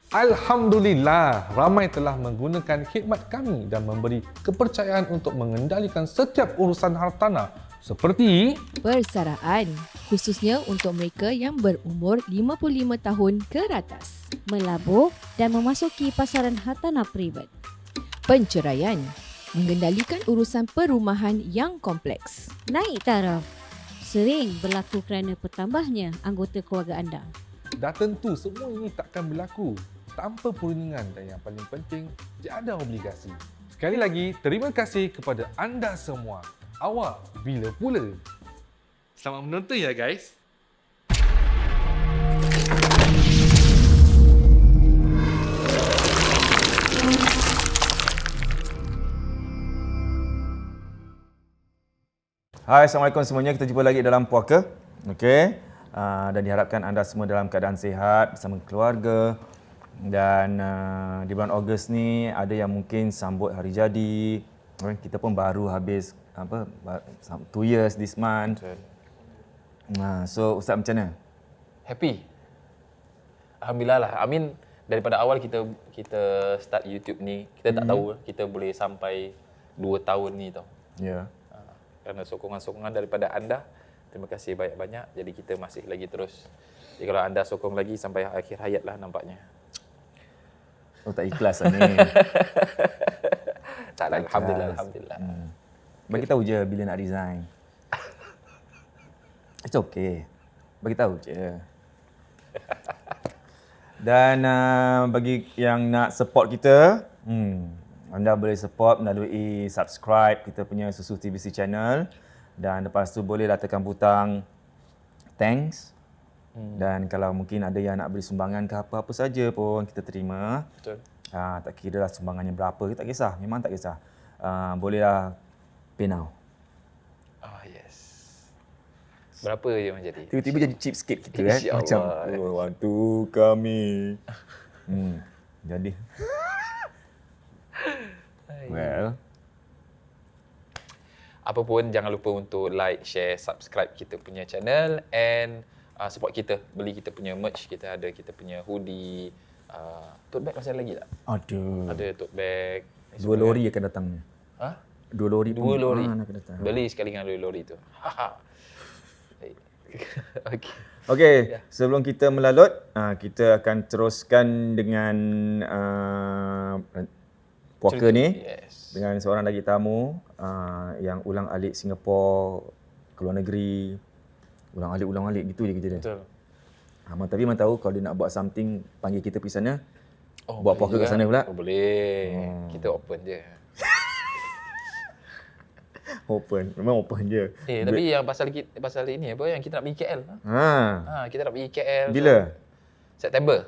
Alhamdulillah, ramai telah menggunakan khidmat kami dan memberi kepercayaan untuk mengendalikan setiap urusan hartanah seperti Persaraan, khususnya untuk mereka yang berumur 55 tahun ke atas. Melabur dan memasuki pasaran hartanah privat. Penceraian, mengendalikan urusan perumahan yang kompleks. Naik taraf. Sering berlaku kerana bertambahnya anggota keluarga anda. dah tentu semua ini takkan berlaku tanpa perundingan dan yang paling penting, tiada obligasi. Sekali lagi, terima kasih kepada anda semua. Awak bila pula? Selamat menonton ya guys. Hai, Assalamualaikum semuanya. Kita jumpa lagi dalam Puaka. Okey. Dan diharapkan anda semua dalam keadaan sihat bersama keluarga. Dan di bulan Ogos ni ada yang mungkin sambut hari jadi. Kita pun baru habis 2 years this month. So Ustaz macam mana? Happy. Alhamdulillah lah. I mean, daripada awal kita start YouTube ni, kita tak tahu kita boleh sampai 2 tahun ni tau. Ya. Kerana sokongan-sokongan daripada anda, terima kasih banyak-banyak. Jadi kita masih lagi terus. Jadi kalau anda sokong lagi sampai akhir hayat lah nampaknya. Oh, tak ikhlas lah ni. Tak lah, Alhamdulillah. Bagi tahu je bila nak resign. It's okay. Bagi tahu je. Dan bagi yang nak support kita, anda boleh support melalui subscribe kita punya Susu TVC channel. Dan lepas tu bolehlah tekan butang thanks. Dan kalau mungkin ada yang nak beri sumbangan ke apa-apa saja pun kita terima. Betul. Tak kira lah sumbangannya berapa, tak kisah. Memang tak kisah. Bolehlah pay now. Oh yes. Berapa je orang jadi? Tiba-tiba jadi cheap sikit kita InsyaAllah. Macam waktu kami. Jadi. Well. Apa pun jangan lupa untuk like, share, subscribe kita punya channel and support kita. Beli kita punya merch. Kita ada kita punya hoodie. Tote bag masih ada lagi tak? Ada tote bag. 2 lori akan datang. Ha? 2 lori pun. 2 lori. Akan datang. Beli sekali dengan 2 lori tu. Okey. Okey, sebelum kita melalut, kita akan teruskan dengan puaka ni. Yes. Dengan seorang lagi tamu yang ulang-alik Singapura, ke luar negeri. Ulang-alik gitu je kerja dia. Betul. Tapi memang tahu kalau dia nak buat something, panggil kita pergi sana. Oh, buat puaka kat sana pula. Oh, boleh. Kita open je. Open. Memang open je. Tapi yang pasal ini apa yang kita nak pergi KL. Kita nak pergi KL. Bila? September.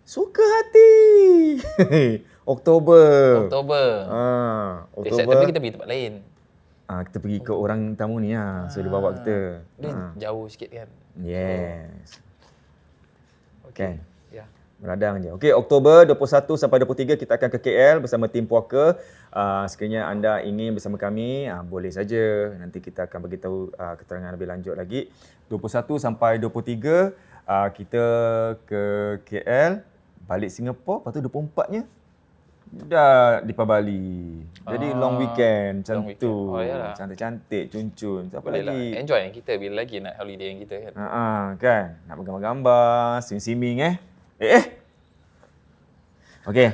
Suka hati. Oktober. Oktober. September kita pergi tempat lain. Kita pergi ke orang tamu ni lah. So dia bawa kita. Dia jauh sikit kan. Yes. Okey. Kan? Ya. Meradang je. Okey, Oktober 21 sampai 23 kita akan ke KL bersama tim Puaka. Sekiranya anda ingin bersama kami, boleh saja. Nanti kita akan bagi tahu keterangan lebih lanjut lagi. 21 sampai 23 kita ke KL, balik Singapura, lepas tu 24-nya dah di Bali. Jadi long weekend macam long weekend. tu. Oh, yalah. Cantik-cantik, cun-cun. Apa Boleh lah. lagi? Enjoy yang kita bila lagi nak holiday yang kita kan. Kan? Nak bergambar-gambar, swimming-swimming Okey.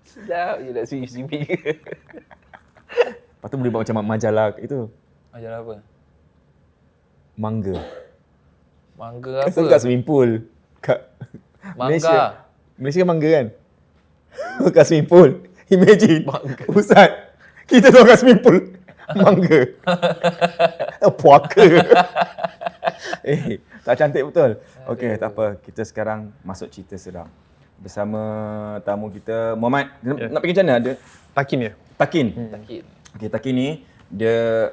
Sedap je nak swimming. Lepas tu boleh buat macam majalah itu. Majalah apa? Mangga. Mangga apa? Kan kat swimming pool. Kat Mangga. Malaysia kan mangga kan? Kat swimming pool. Imagine. Mangga. Ustaz, kita tu kat swimming pool. Mangga. Puaka. Tak cantik betul. Okey, tak apa. Kita sekarang masuk cerita sedap. Bersama tamu kita, Muhammad. Nak pergi macam mana? Ada Takin ya? Takin. Sakit. Okey, Takin ni dia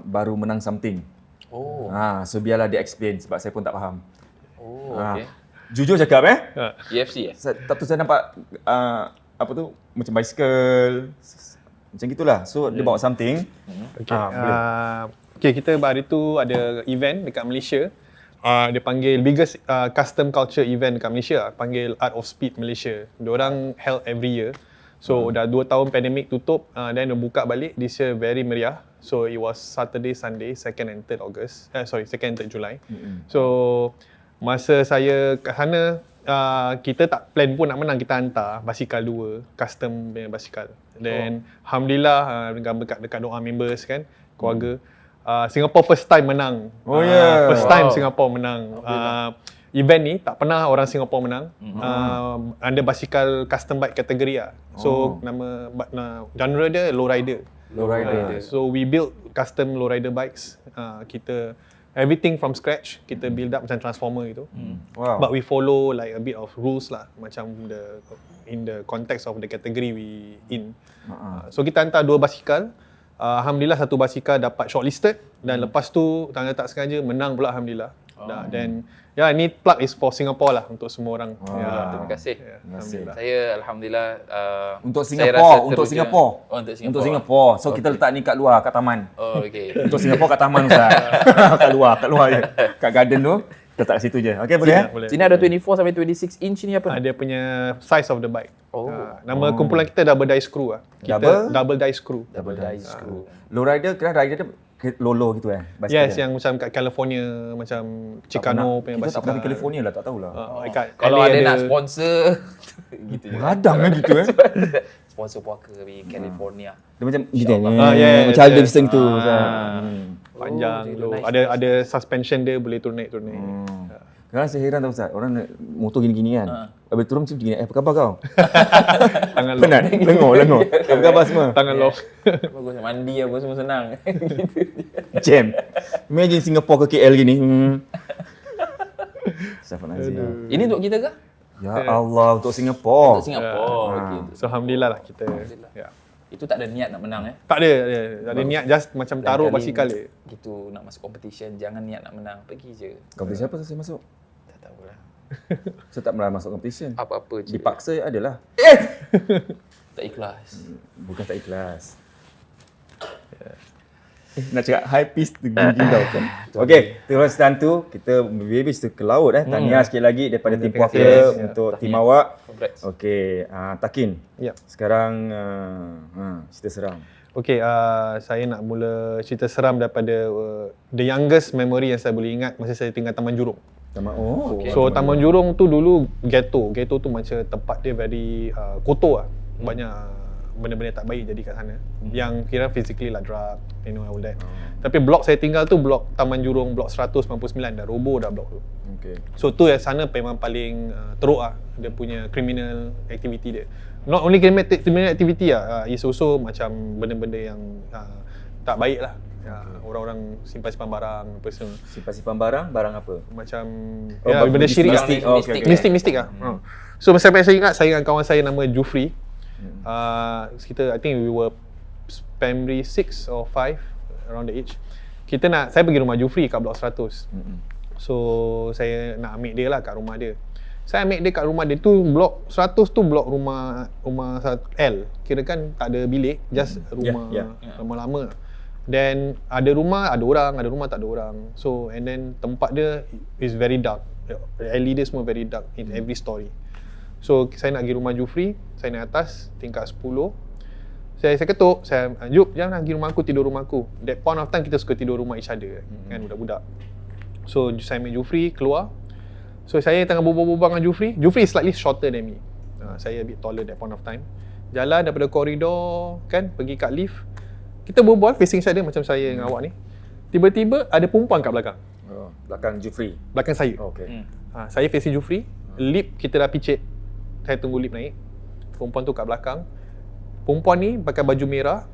baru menang something. Oh. So biarlah dia explain sebab saya pun tak faham. Oh, okey. Jujur cakap UFC tak tu saya nampak apa tu macam bicycle macam gitulah. So dia bawa something. Okey. Boleh. Okey, kita hari tu ada event dekat Malaysia. Dia panggil biggest custom culture event kat Malaysia, panggil Art of Speed Malaysia. Diorang held every year. So dah 2 tahun pandemik tutup, then dia buka balik this year very meriah. So it was Saturday, Sunday, 2nd and 3rd August. 2nd and 3rd July. So masa saya kat sana, kita tak plan pun nak menang, kita hantar basikal 2, custom punya basikal. Then alhamdulillah dekat doa members kan, keluarga. Singapore first time menang. First time Singapore menang. Event ni tak pernah orang Singapore menang. Under basikal custom bike kategori lah. So nama genre dia lowrider. So we build custom lowrider bikes. Kita everything from scratch, kita build up macam transformer gitu. Wow. But we follow like a bit of rules lah, macam in the context of the category we in. So kita hantar 2 basikal. Alhamdulillah 1 basikal dapat shortlisted dan lepas tu tanda tak sengaja menang pula alhamdulillah. Dan ni plug is for Singapore lah untuk semua orang. Terima kasih. Alhamdulillah. Saya alhamdulillah Untuk saya Singapore, rasa untuk teruja. Singapore. Untuk Singapore. So kita letak ni kat luar, kat taman. okey. Untuk Singapore kat taman Ustaz. kat luar je. Kat garden tu, letak kat situ je. Okey boleh Boleh. Sini ada 24 sampai 26 inch ni apa? Dia punya size of the bike. Oh. Nama kumpulan kita double die screw lah. Double die screw. Double die screw. Lowrider, kira rider dia lolo gitu basikal Yes, dia. yang macam kat California, macam Chicano punya Kita tak basikal. pernah pergi California lah, tak tahulah. Kalau ada nak sponsor gitu je. Radang kan gitu Sponsor puaka pergi California. Dia macam gitu yes, macam ada yes. bising tu. panjang tu. nice. Ada suspension dia, boleh turun naik. Kadang saya heran tau Ustaz, orang naik motor gini-gini kan. Habis turun macam gini, apa khabar kau? Tangan lock. Penat, lengok. Apa khabar semua? Tangan lock. Bagus, mandi apa semua senang. Jam. Imagine Singapore ke KL gini. Astaghfirullahalazim. Ini untuk kita ke? Ya Allah, untuk Singapore. Untuk Singapore. Okey. So Alhamdulillah lah kita. Ya. Itu tak ada niat nak menang Tak ada niat, just macam taruh basikal dia. Gitu nak masuk competition, jangan niat nak menang, pergi je. Kompetisi apa saya masuk? Tak tahulah. Saya tak pernah masuk competition. Apa-apa je. Dipaksa adalah. Tak ikhlas. Bukan tak ikhlas. Nak cakap high pitch tinggi tau kan. Okey, terus tentu kita habis tu ke laut Tahniah sekali lagi daripada tim Puaka kasih. untuk tim awak. Congrats. Okey, Takin. Ya. Sekarang cerita seram. Okey, saya nak mula cerita seram daripada the youngest memory yang saya boleh ingat masa saya tinggal Taman Jurong. Okay. So Taman Jurong tu dulu ghetto. Ghetto tu macam tempat dia very kotor lah. Banyak benda-benda tak baik jadi kat sana. Yang kira physically lah, drug, all that. Tapi blok saya tinggal tu blok Taman Jurong, blok 199, dah roboh dah blok tu. Okey. So tu yang sana memang paling teruk lah, dia punya criminal activity dia. Not only criminal activity lah, it's also macam benda-benda yang tak baik lah. Orang-orang simpan-simpan barang apa semua. Simpan-simpan barang apa? Macam benda benda syirik mistik. lah. Mistik lah. So sampai saya ingat kawan saya nama Jufri. Kita I think we were primary 6 or 5 around the age. Saya pergi rumah Jufri kat blok 100. So saya nak ambil dia lah kat rumah dia. Saya ambil dia kat rumah dia tu, blok 100 tu blok rumah L. Kira kan tak ada bilik, just rumah lama-lama. Then ada rumah ada orang, ada rumah tak ada orang. So and then tempat dia is very dark. Alley dia semua very dark in every story. So saya nak pergi rumah Jufri, saya naik atas tingkat 10. Saya ketuk, Jup, jangan pergi rumah aku, tidur rumah aku. That point of time kita suka tidur rumah each other kan, budak-budak. So saya ambil Jufri keluar. So saya tengah berbual-bual dengan Jufri. Jufri is slightly shorter than me. Saya a bit taller that point of time. Jalan daripada koridor kan, pergi kat lift. Kita berbual facing each other macam saya dengan awak ni. Tiba-tiba ada perempuan kat belakang. Belakang Jufri. Belakang saya. Okey. Saya facing Jufri. Lift kita dah picit. Saya tunggu lift naik. Perempuan tu kat belakang. Perempuan ni pakai baju merah,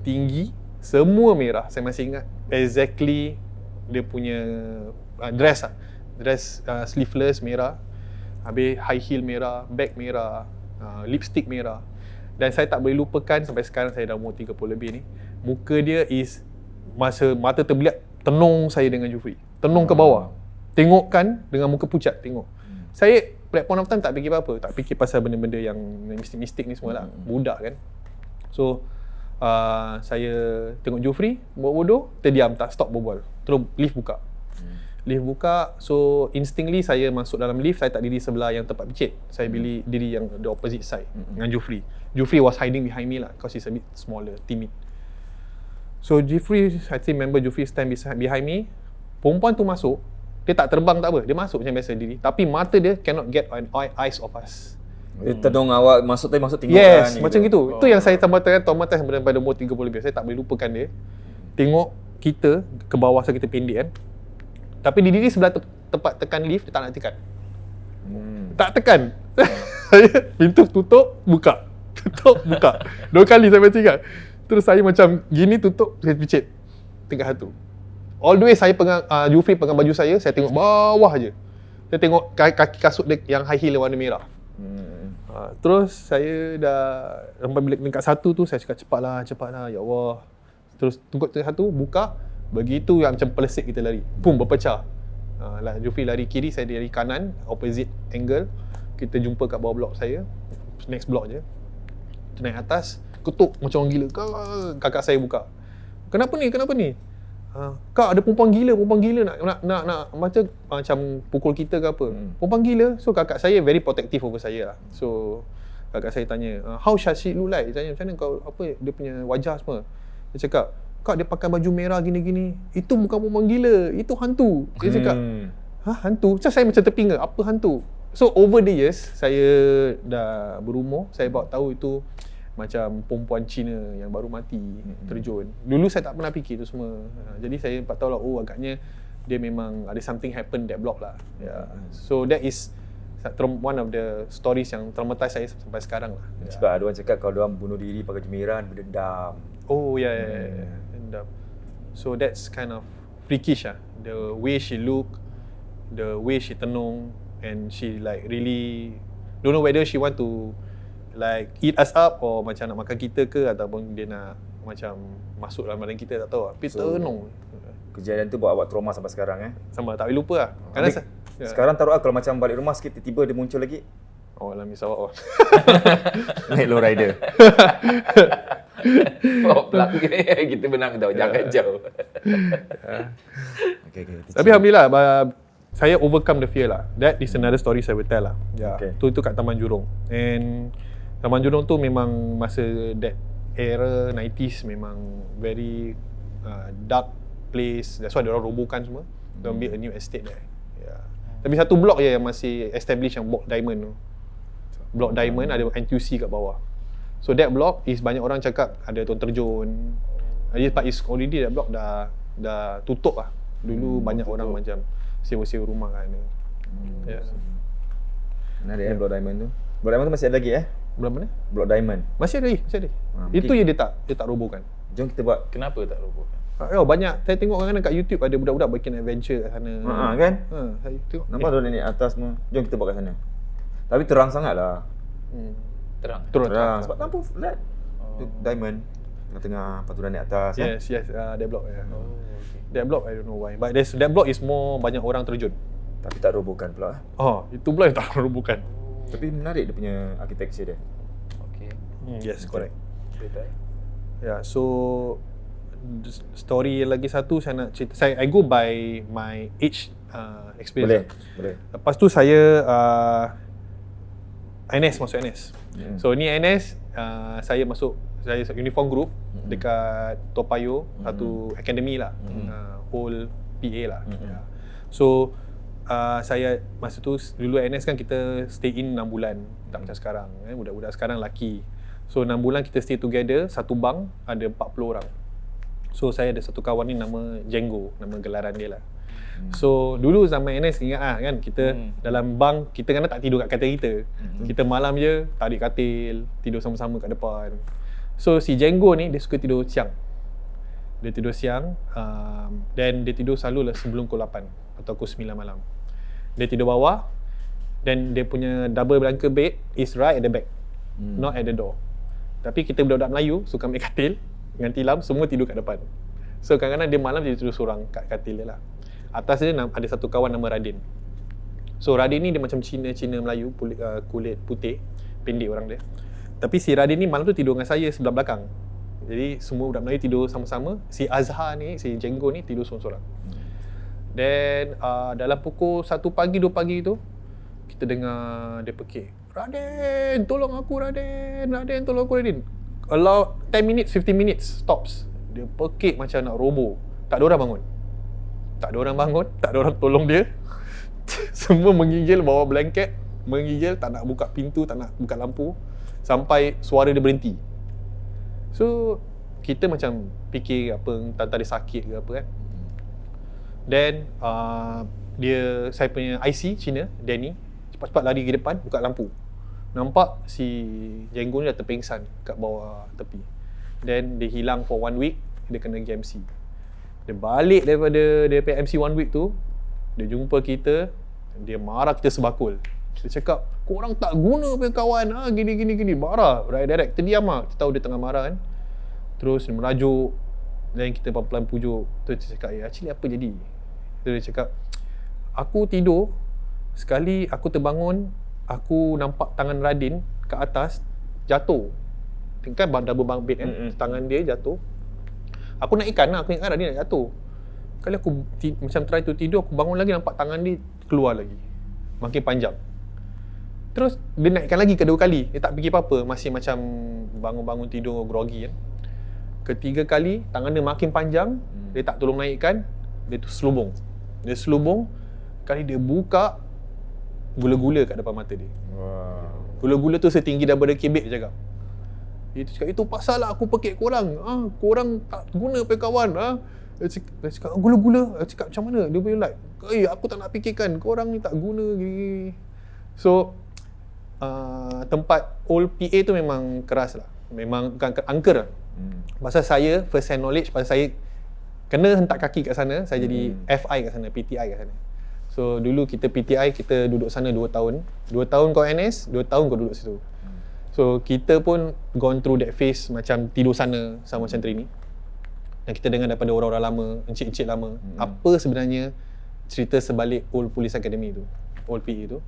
tinggi, semua merah. Saya masih ingat exactly dia punya dress lah. Dress sleeveless merah. Habis high heel merah, bag merah, lipstick merah. Dan saya tak boleh lupakan sampai sekarang, saya dah umur 30 lebih ni. Muka dia is mata terbelit, tenung saya dengan Jufri. Tenung ke bawah. Tengokkan dengan muka pucat, tengok. Saya that point of time tak fikir apa-apa, tak fikir pasal benda-benda yang mistik-mistik ni semua lah. Budak kan. So saya tengok Jufri buat bodoh, terdiam, tak stop berbual. Terus lift buka. Lift buka, so instantly saya masuk dalam lift, saya tak diri sebelah yang tempat picit. Saya diri yang the opposite side dengan Jufri. Jufri was hiding behind me lah because he's a bit smaller, timid. So Jufri, I still remember Jufri stand behind me. Perempuan tu masuk, dia tak terbang tak apa, dia masuk macam biasa diri. Tapi mata dia cannot get on eyes of us. Dia tendung awak masuk tengok Yes, kan, macam gitu. Itu yang saya tambahkan traumatized pada umur 30 lebih. Saya tak boleh lupakan dia. Tengok kita ke bawah, so kita pendek kan. Tapi di diri sebelah tempat tekan lift, dia tak nak tekan. Tak tekan. Pintu tutup, buka. Tutup, buka. 2 kali saya macam ingat. Terus saya macam gini tutup, saya picit. Tingkat satu. All the way saya pegang, Jufri pegang baju saya tengok bawah je. Saya tengok kaki kasut dia yang high heel warna merah. Terus saya dah sampai bilik tingkat 1 tu, saya cakap cepatlah, ya Allah. Terus tunggu tingkat 1, buka. Begitu yang macam pelesik kita lari. Pum, berpecah. Jufri lari kiri, saya lari kanan, opposite angle. Kita jumpa kat bawah blok saya. Next blok je. Kita naik atas, ketuk macam orang gila. Kakak saya buka. Kenapa ni? Kak, ada perempuan gila nak macam pukul kita ke apa. Perempuan gila. So kakak saya very protective over saya lah. So kakak saya tanya, how does she look like? Tanya macam mana kau, apa dia punya wajah semua. Dia cakap, Kak, dia pakai baju merah gini-gini. Itu bukan perempuan gila, itu hantu. Dia cakap, hantu? Macam saya macam terpinga, apa hantu? So over the years, saya dah berumur, saya baru tahu itu macam perempuan Cina yang baru mati, terjun. Dulu saya tak pernah fikir itu semua. Jadi saya dapat tahu lah, agaknya dia memang ada something happen that block lah. So that is one of the stories yang traumatise saya sampai sekarang lah. Sebab ada orang cakap kalau diorang bunuh diri pakai jemiran, berdendam. Oh yeah. Dendam. So that's kind of freakish lah. The way she look, the way she tenung, and she like really don't know whether she want to like eat us up or macam nak makan kita ke, ataupun dia nak macam masuk dalam badan kita, tak tahu lah. Tapi tenung. Kejadian tu buat awak trauma sampai sekarang Sama tak boleh lupa lah. Kerana sekarang taruh kalau macam balik rumah sikit tiba-tiba dia muncul lagi. Oh, alam misawak. Naik low rider. Pelak kita menang tau, jangan jauh. Okay. Tapi alhamdulillah, saya overcome the fear lah. That is another story saya will tell lah. Itu kat Taman Jurong. And Taman Jurong tu memang masa that era 90s memang very dark place. That's why diorang robohkan semua. Diorang build a new estate there. Tapi satu blok je yang masih establish, yang Blok Diamond tu. Blok Diamond ada NTUC kat bawah. So that block is banyak orang cakap ada tuan terjun. But is already that block dah tutup lah. Dulu banyak tutup. Orang macam sewa-sewa rumah kan. Mana ada Blok Diamond tu? Blok Diamond tu masih ada lagi Blok mana? Blok Diamond. Masih ada lagi. Itu je dia tak robohkan. Jom kita buat. Kenapa tak robohkan? Banyak. Saya tengok kadang-kadang kat YouTube ada budak-budak bikin adventure kat sana. Kan? Saya tengok. Nampak tu naik atas semua. Jom kita buat kat sana. Tapi terang sangat lah. Terang. Sebab lampu flat. Diamond tengah-tengah, lepas tu dah naik atas. Yes. That block. That block I don't know why. But that block is more banyak orang terjun. Tapi tak robohkan pula. Itu pula yang tak robohkan. Tapi menarik dia punya architecture dia. Okay. Yes, correct. Betul. So story lagi satu saya nak cerita. I go by my age experience. Boleh. Lepas tu saya masuk NS. So ni NS, saya uniform group dekat Toa Payoh, satu akademi lah, whole PA lah. So saya masa tu dulu NS kan kita stay in 6 bulan, tak macam sekarang budak-budak sekarang laki. So 6 bulan kita stay together, satu bang ada 40 orang. So saya ada satu kawan ni nama Django, nama gelaran dia lah. So dulu zaman NS ingat kan, kita dalam bang kita kan tak tidur kat katil kita. Kita malam je tarik katil, tidur sama-sama kat depan. So si Django ni dia suka tidur siang. Dia tidur siang, dan dia tidur selalu lah sebelum pukul 8 atau pukul 9 malam. Dia tidur bawah, dan dia punya double blanket bed is right at the back, not at the door. Tapi kita budak-budak Melayu suka ambil katil dengan tilam, semua tidur kat depan. So kadang-kadang dia malam dia tidur seorang kat katil dia lah. Atas dia ada satu kawan nama Radin. So Radin ni dia macam Cina Melayu, kulit putih, pendek orang dia. Tapi si Radin ni malam tu tidur dengan saya sebelah belakang. Jadi semua budak Melayu tidur sama-sama. Si Azhar ni, si Django ni tidur seorang-seorang. Then dalam pukul 1 pagi 2 pagi tu kita dengar dia pekik, Raden tolong aku Raden, Raden tolong aku Raden. Allow 10 minutes 15 minutes stops. Dia pekik macam nak roboh. Tak ada orang bangun. Tak ada orang bangun, tak ada orang tolong dia. Semua menggigil bawa blanket, menggigil, tak nak buka pintu, tak nak buka lampu sampai suara dia berhenti. So kita macam fikir apa, entah dia sakit ke apa kan. Then saya punya IC Cina, Danny, cepat-cepat lari ke depan, buka lampu. Nampak si Jenggo ni dah terpengsan kat bawah tepi. Then dia hilang for 1 week, dia kena pergi MC. Dia balik daripada dia pergi MC 1 week tu, dia jumpa kita, dia marah kita sebakul. Dia cakap, korang tak guna punya kawan, gini. Marah, direct. Kita diam lah, kita tahu dia tengah marah kan. Terus dia merajuk, dan kita pelan-pelan pujuk. Terus dia cakap, actually apa jadi? Terus dia cakap, aku tidur, sekali aku terbangun, aku nampak tangan Radin ke atas, jatuh. Kan double bunk bed kan, tangan dia jatuh. Aku nak ikan lah, aku ingat Radin nak jatuh. Kali aku macam try to tidur, aku bangun lagi nampak tangan dia keluar lagi. Makin panjang. Terus dia naikkan lagi kedua kali. Dia tak fikir apa-apa, masih macam bangun-bangun tidur groggy kan. Ketiga kali tangan dia makin panjang, dia tak tolong naikkan, dia tu selubung. Dia selubung, kali dia buka gula-gula kat depan mata dia. Gula-gula tu setinggi daripada kebek dia cakap. Dia cakap, itu pasal lah aku pekik korang. Korang tak guna pe kawan. Dia cakap, gula-gula. Dia cakap, macam mana? Dia punya like, aku tak nak fikirkan. Korang ni tak guna. Gini. So, tempat old PA tu memang keras lah. Memang bukan angker lah. Pasal saya, first hand knowledge, pasal saya kena hentak kaki kat sana. Saya jadi FI kat sana, PTI kat sana. So, dulu kita PTI, kita duduk sana 2 tahun. 2 tahun kau NS, 2 tahun kau duduk situ. So, kita pun gone through that phase macam tidur sana sama macam trainee. Dan kita dengar daripada orang-orang lama, encik-encik lama, apa sebenarnya cerita sebalik Old Police Academy tu, Old PA tu.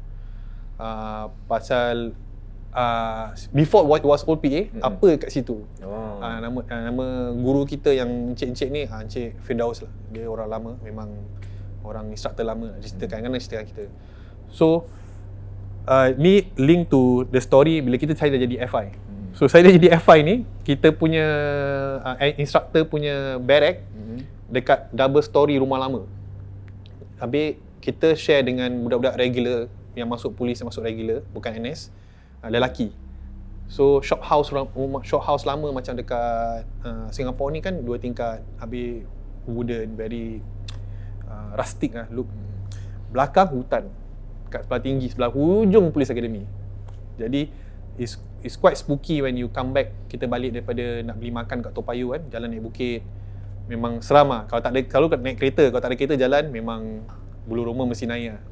Pasal before what was Old PA, apa kat situ. Nama guru kita yang encik-encik ni, Encik Firdaus lah. Dia orang lama, memang orang instructor lama. Dia ceritakan kita. So, ni link to the story bila saya dah jadi FI. So saya dah jadi FI ni, kita punya instructor punya barrack dekat double story rumah lama. Habis kita share dengan budak-budak regular yang masuk polis, yang masuk regular, bukan NS, lelaki. So shop house lama macam dekat Singapore ni kan 2 tingkat, habis wooden, very rustic lah look. Belakang hutan. Kat sebelah tinggi, sebelah hujung Police Academy. Jadi it's quite spooky when you come back. Kita balik daripada nak beli makan kat Toa Payoh kan, jalan naik bukit. Memang seram lah. Kalau naik kereta, kalau tak ada kereta jalan, memang bulu roma mesti naik lah.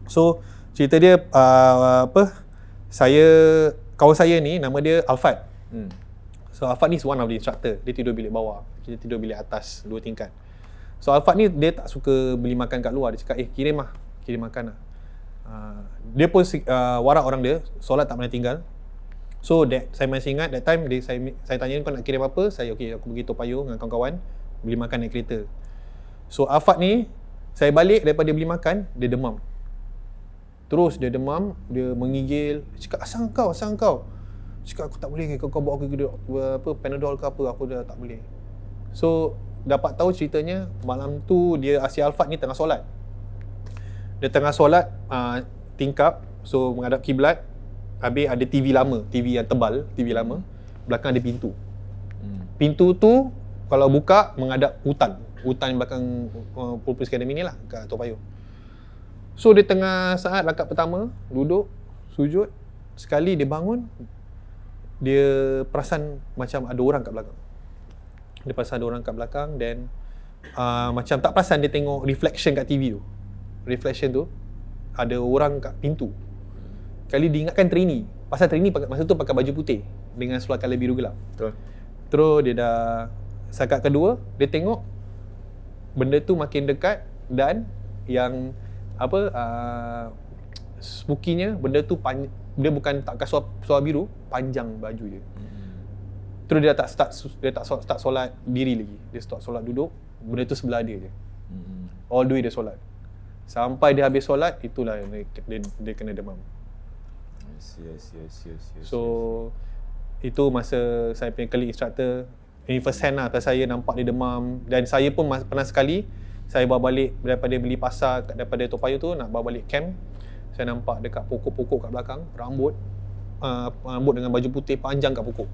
So cerita dia kawan saya ni nama dia Alfad. So Alfad ni is one of the instructor. Dia tidur bilik bawah, kita tidur bilik atas 2 tingkat. So Alfad ni dia tak suka beli makan kat luar. Dia cakap kirim makan lah. Dia pun warak orang dia, solat tak pernah tinggal. So saya masih ingat that time saya tanya kau nak kirim apa, aku pergi Toa Payoh dengan kawan-kawan beli makan naik kereta. So Afad ni, saya balik daripada beli makan, dia demam. Terus dia demam, dia menggigil, cakap asal kau. Cakap aku tak boleh, kau bawa aku ke Panadol ke apa, aku dah tak boleh. So dapat tahu ceritanya malam tu dia si Alfad ni tengah solat. Dia tengah solat tingkap, so menghadap kiblat. Habis ada TV lama, TV yang tebal, TV lama. Belakang ada pintu. Pintu tu kalau buka menghadap hutan belakang Police Academy ni lah kat Toa Payoh. So dia tengah saat rakaat pertama, duduk, sujud. Sekali dia bangun, dia perasan macam ada orang kat belakang. Dia perasan ada orang kat belakang, then macam tak perasan, dia tengok reflection kat TV tu. Reflection tu ada orang kat pintu. Kali dia ingatkan trainee. Pasal trainee masa tu pakai baju putih dengan seluar colour biru gelap. Betul. Terus dia dah sakat kedua, dia tengok benda tu makin dekat, dan yang spooky-nya benda tu dia bukan tak pakai seluar biru, panjang baju dia. Terus dia tak start solat diri lagi. Dia start solat duduk, benda tu sebelah dia je. all the way dia solat. Sampai dia habis solat, itulah dia kena demam. I see. So itu masa saya punya colleague instructor, ini first hand lah, pasal saya nampak dia demam. Dan saya pun pernah sekali, saya bawa balik daripada beli pasar daripada Toa Payoh tu, nak bawa balik camp. Saya nampak dekat pokok-pokok kat belakang, rambut dengan baju putih panjang kat pokok.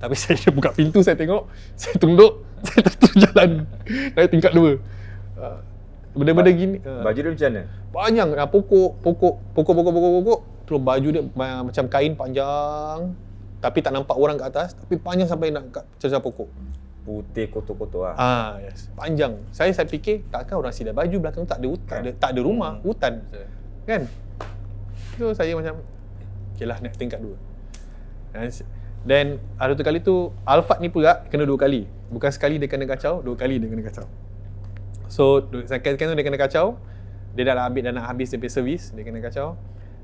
Tapi saya buka pintu, saya tengok, saya tunduk, saya terus jalan naik tingkat 2. Benda-benda gini. Baju dia macam mana? Panjang, pokok. Terus baju dia macam kain panjang, tapi tak nampak orang kat atas, tapi panjang sampai nak kat celah pokok. Putih kotor-kotor lah. Yes. Panjang. Saya fikir takkan orang silai baju belakang tu tak ada rumah, hutan. Kan? So saya macam okeylah naik tingkat 2. Dan ada satu kali tu Alphard ni pula kena 2 kali. Bukan sekali dia kena kacau, 2 kali dia kena kacau. So second tu dia kena kacau. Dia dah nak habis dia punya servis, dia kena kacau.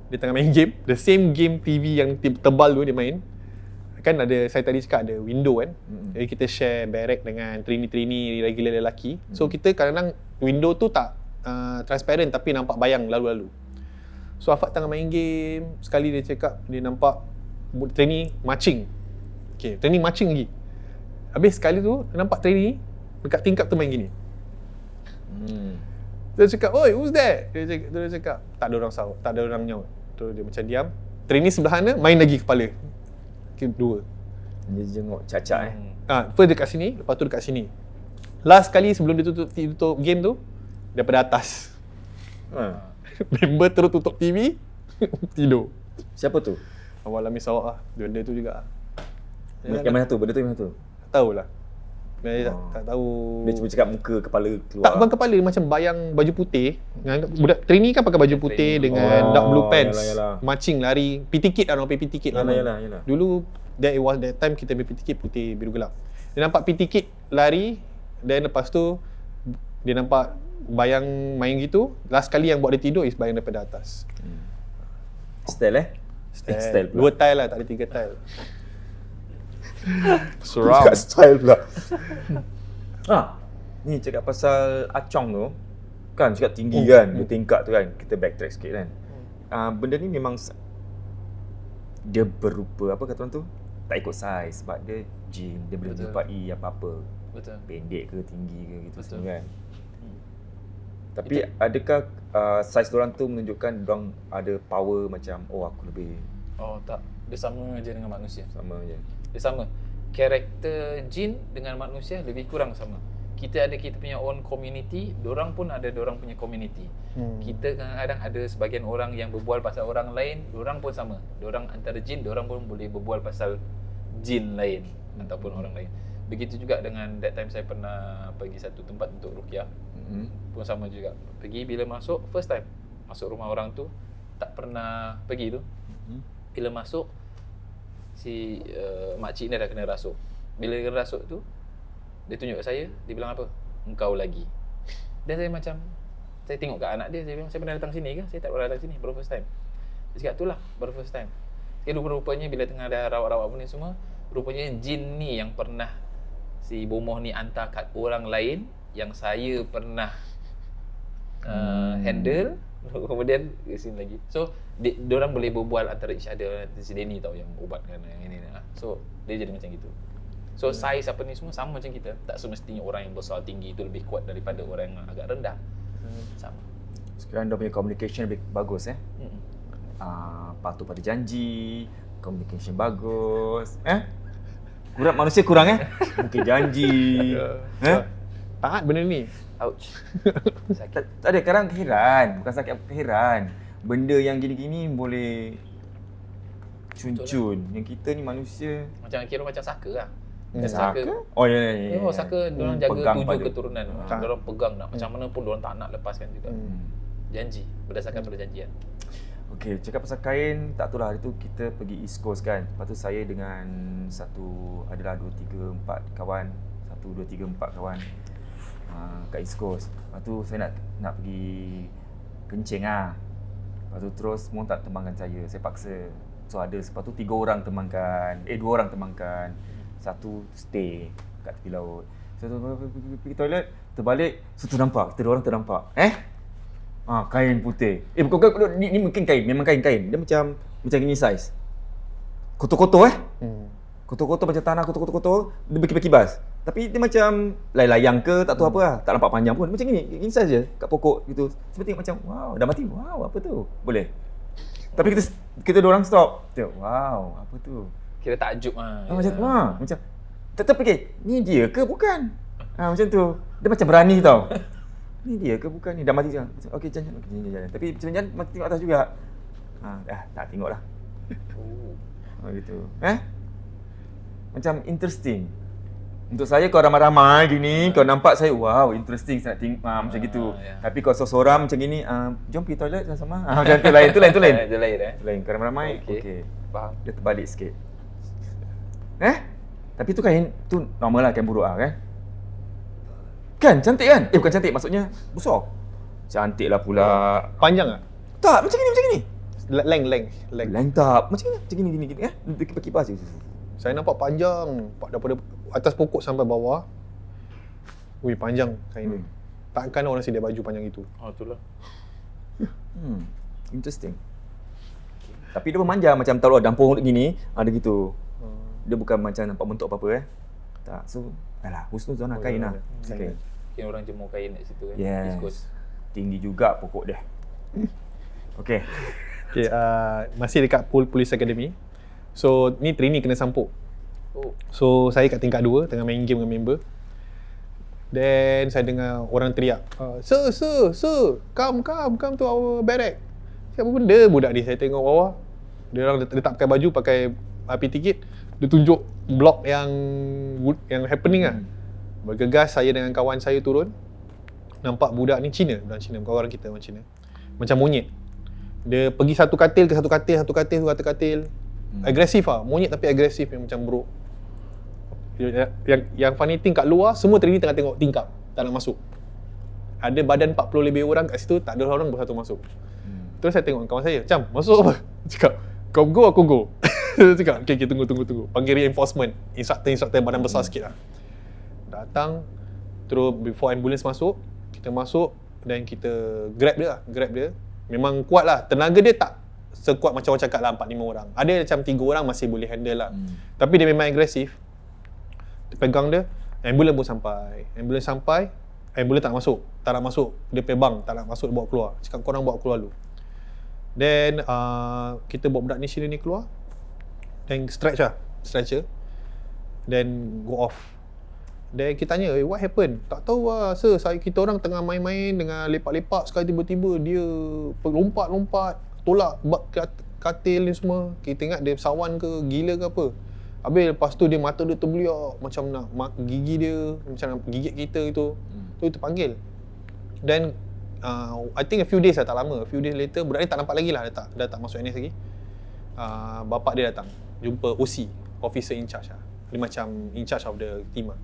Dia tengah main game, the same game TV yang tebal tu dia main. Kan ada, saya tadi cakap ada window kan. Jadi kita share barrack dengan trainee regular lelaki. So kita kadang-kadang window tu tak transparent tapi nampak bayang lalu-lalu. So Afak tengah main game, sekali dia cakap dia nampak trainee marching. Okay, trainee marching lagi. Habis sekali tu dia nampak trainee dekat tingkap tu main gini. Dia cakap, "Oi, who's that?" Dia cakap, tak ada orang sahut, tak ada orang nyaut. Terus dia macam diam. Trainee sebelah sana main lagi kepala. Dua. Dia jenguk cacak First dekat sini, lepas tu dekat sini. Last kali sebelum dia tutup game tu, daripada atas. Member terus tutup TV, tidur. Siapa tu? Awal Amin Sarawak lah, benda tu juga. Yang mana tu? Benda tu yang mana tu? Tak tahulah. Saya tak tahu. Dia cuma cakap muka, kepala keluar. Tak, bukan kepala, dia macam bayang baju putih. Budak trainee kan pakai baju putih dengan dark blue pants. Yalah. Marching, lari. PT kit lah, orang pakai PT kit lah. Yalah. Dulu, that time kita pakai PT kit putih biru gelap. Dia nampak PT kit lari, then lepas tu dia nampak bayang main gitu. Last kali yang buat dia tidur is bayang daripada atas. Style Style pula. 2 tile lah, tak ada 3 tile. Surround. Style pula. Ni cakap pasal Acong tu. Kan cakap tinggi kan, bertingkat tu kan. Kita backtrack sikit kan. Benda ni memang dia berupa, apa kata orang tu? Tak ikut saiz, sebab dia gym, dia boleh menyerupai apa-apa. Betul. Pendek ke, tinggi ke gitu Betul. semua kan. Tapi adakah saiz diorang tu menunjukkan diorang ada power macam, oh aku lebih Oh tak, dia sama je dengan manusia. sama je? Dia sama. Karakter jin dengan manusia lebih kurang sama. Kita ada kita punya own community, dorang pun ada dorang punya community. Kita kadang-kadang ada sebagian orang yang berbual pasal orang lain, dorang pun sama. Dorang antara jin, dorang pun boleh berbual pasal jin lain ataupun orang lain. Begitu juga dengan that time saya pernah pergi satu tempat untuk ruqyah. Pun sama juga. Pergi bila masuk, first time masuk rumah orang tu, tak pernah pergi tu. Bila masuk, si makcik ni dah kena rasuk. Bila dia kena rasuk tu, dia tunjuk kat saya, dia bilang apa? Engkau lagi. Dan saya macam, saya tengok kat anak dia, saya bilang, saya pernah datang sini ke? Saya tak pernah datang sini, baru first time. Dia cakap, itulah, baru first time. Jadi rupa-rupanya bila tengah ada rawat-rawat pun ni semua, rupanya jin ni yang pernah si bomoh ni hantar kat orang lain, yang saya pernah handle, kemudian ke sini lagi. So, diorang boleh berbual antara each other. Si Denny tahu yang ubatkan yang ini. So, dia jadi macam gitu. So, saiz apa ni semua sama macam kita. Tak semestinya orang yang besar tinggi itu lebih kuat daripada orang yang agak rendah. Sama. Sekarang dia punya communication lebih bagus patuh pada janji, communication bagus. Kurang manusia kurang mungkin janji. Taat benda ni. Ouch. Sakit. Tak ada, kadang heran, bukan sakit, heran. Benda yang gini-gini boleh cun-cun. Yang kita ni manusia Macam kira macam saka lah. saka. Oh ya. Oh, saka diorang jaga Pegang 7 pada. keturunan. Diorang pegang nak macam mana pun diorang tak nak lepaskan juga. Janji, berdasarkan perjanjian. Okey, cakap pasal kain, tak tahulah hari tu kita pergi East Coast kan. Lepas tu saya dengan adalah 2, 3, 4 kawan. 1, 2, 3, 4 kawan kat East Coast. Lepas tu saya nak pergi kencing lah. Lepas tu terus semua tak temankan saya paksa. So ada, lepas tu 3 orang temankan, 2 orang temankan. 1 stay kat tepi laut. So pergi toilet, Terbalik, so terdampak. Kita dua orang terdampak. Kain putih. Bukan, ni mungkin kain. Memang kain. Dia macam gini size. Kotor-kotor Kotor-kotor macam tanah kotor-kotor. Dia berkibas-kibas. Tapi dia macam layang ke tak tahu apa lah. Tak nampak panjang pun. Macam gini size je kat pokok gitu. Seperti macam wow, dah mati. Wow, apa tu? Boleh. Tapi kita dua orang stop. Tengok, wow, apa tu? Kira takjub Macam tetap fikir, ni dia ke bukan? Macam tu. Dia macam berani tau. Ni dia ke bukan ni? Dah mati sekarang. Okey, jalan. Tapi jalan mati tengok atas juga. Tak tengok lah. Gitu. Macam interesting. Untuk saya kau ramai-ramai gini, kau nampak saya wow, interesting saya nak tengok macam gitu. Tapi kau seorang macam gini, jom pergi toilet sama-sama. Macam tu lain. Itu lain Lain kau ramai-ramai. Okey. Faham. Dia terbalik sikit. Tapi tu kain tu normal lah, kain buruk lah kan. Kan cantik kan? Bukan cantik, maksudnya besar. Cantik lah pula. Panjang tak? Tak, macam gini. Length. Lain tak. Macam gini kan? Dia kipas je. Saya nampak panjang daripada atas pokok sampai bawah. Ui, panjang kain ni. Takkan orang sedia baju panjang itu. Itulah. Interesting. Tapi dia bermanja macam taruh dampung gini, ada gitu. Dia bukan macam nampak bentuk apa-apa Tak. So, husnuzon kain lah. Kain. Mungkin orang jemur kain kat situ kan. Yes. East Coast. Tinggi juga pokok dia. Okey. Okay, masih dekat Police Academy. So, ni trainee kena sampuk. So, saya kat tingkat 2 tengah main game dengan member. Then, saya dengar orang teriak, Sir, come to our barrack. Siapa benda budak ni? Saya tengok bawah. Dia orang tak pakai baju, pakai api tiket. Dia tunjuk blok yang happening lah. Bergegas saya dengan kawan saya turun. Nampak budak ni Cina, bukan orang kita, orang Cina. Macam monyet. Dia pergi satu katil ke satu katil. Agresif lah, monyet tapi agresif yang macam bro. Yang funny thing kat luar, semua trainee tengah tengok tingkap, tak nak masuk. Ada badan 40 lebih orang kat situ, tak ada orang bersatu masuk. Terus saya tengok kawan saya, Cam, masuk apa? Cakap, kau go, aku go. Cakap, okay, tunggu. Panggil reinforcement, instructor badan besar sikit lah. Datang, terus before ambulance masuk, kita masuk dan kita grab dia. Memang kuat lah, tenaga dia tak sekuat macam orang cakap lah 4-5 orang. Ada macam 3 orang masih boleh handle lah. Tapi dia memang agresif. Pegang dia, ambulans pun sampai. Ambulans tak nak masuk. Dia pebang, tak nak masuk, dia bawa keluar. Cakap korang bawa keluar dulu. Then kita bawa budak ni sini ni keluar. Then stretcher. Then go off. Then kita tanya, what happened? Tak tahu lah, sir. Kita orang tengah main-main dengan lepak-lepak. Sekali tiba-tiba dia lompat-lompat, tolak katil ni semua. Kita ingat dia sawan ke, gila ke apa. Habis lepas tu dia mata dia terbeliak, macam nak gigi dia, macam nak gigit kita gitu. Tu kita panggil. Then I think a few days lah, tak lama. A few days later, budak ni tak nampak lagi lah, dah tak masuk NS lagi. Bapak dia datang, jumpa OC, officer in charge lah. Dia macam in charge of the team lah.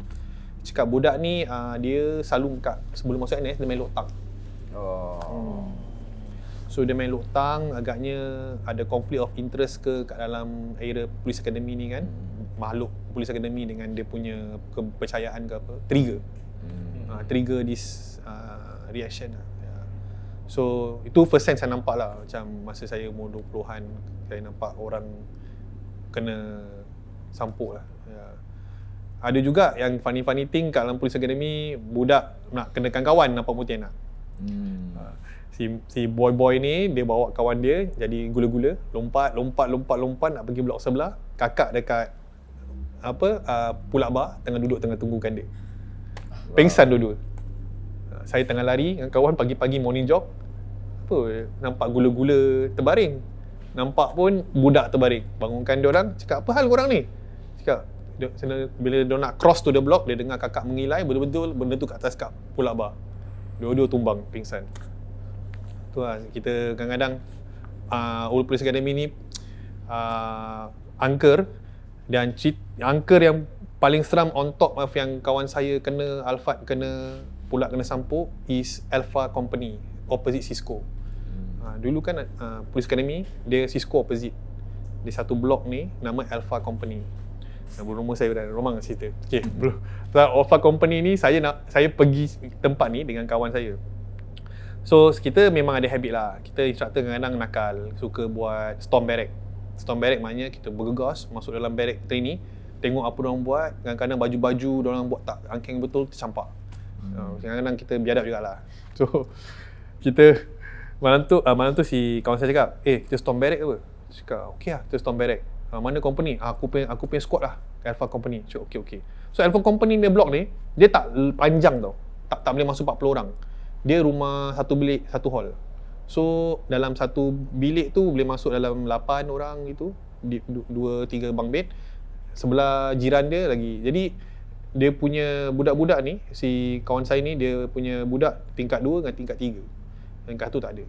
Cakap budak ni dia selalu sebelum masuk NS dia main lock tang. So dia main lock tang, agaknya ada conflict of interest ke kat dalam area Police Academy ni kan. Makhluk Police Academy dengan dia punya kepercayaan ke apa, trigger this reaction lah. So itu first time saya nampak lah, macam masa saya umur 20-an, saya nampak orang kena sampuk lah. Ada juga yang funny thing kat dalam Police Academy, budak nak kenakan kawan nampak putih nak. Si boy ni dia bawa kawan dia jadi gula-gula, lompat nak pergi blok sebelah. Kakak dekat pull-up bar tengah duduk tengah tunggukan dia. Pengsan dua-dua. Saya tengah lari dengan kawan pagi-pagi morning jog. Nampak gula-gula terbaring. Nampak pun budak terbaring. Bangunkan dia orang, cakap apa hal korang ni? Cakap bila dia nak cross to the block, dia dengar kakak mengilai, betul-betul benda tu kat atas kat pull-up bar. Dua-dua tumbang pingsan. Tu lah, kita kadang-kadang Old Police Academy ni angker yang paling seram on top of yang kawan saya kena Alphard kena sampuk is Alpha Company opposite Cisco. Dulu kan Police Academy dia Cisco opposite. Dia satu blok ni nama Alpha Company. Nombor saya dah Romang cerita. Okey, belum. Alpha Company ni saya pergi tempat ni dengan kawan saya. So kita memang ada habit lah. Kita instructor kadang-kadang nakal, suka buat storm barrack. Storm barrack maknanya kita bergegas masuk dalam barrack trainee, tengok apa diorang buat, kadang-kadang baju-baju diorang buat tak angking betul, tercampak. Kadang-kadang kita biadab jugalah. So kita malam tu si kawan saya cakap, kita storm barrack ke apa? Saya cakap, okey lah, kita storm barrack. Mana company? Aku punya squad lah, Alpha Company. Cakap, okey. So Alpha Company ni blok ni, dia tak panjang tau. Tak boleh masuk 40 orang. Dia rumah satu bilik, satu hall. So dalam satu bilik tu boleh masuk dalam 8 orang gitu, 2-3 bunk bed. Sebelah jiran dia lagi. Jadi dia punya budak-budak ni, si kawan saya ni, dia punya budak tingkat 2 dengan tingkat 3. Tingkat tu tak ada.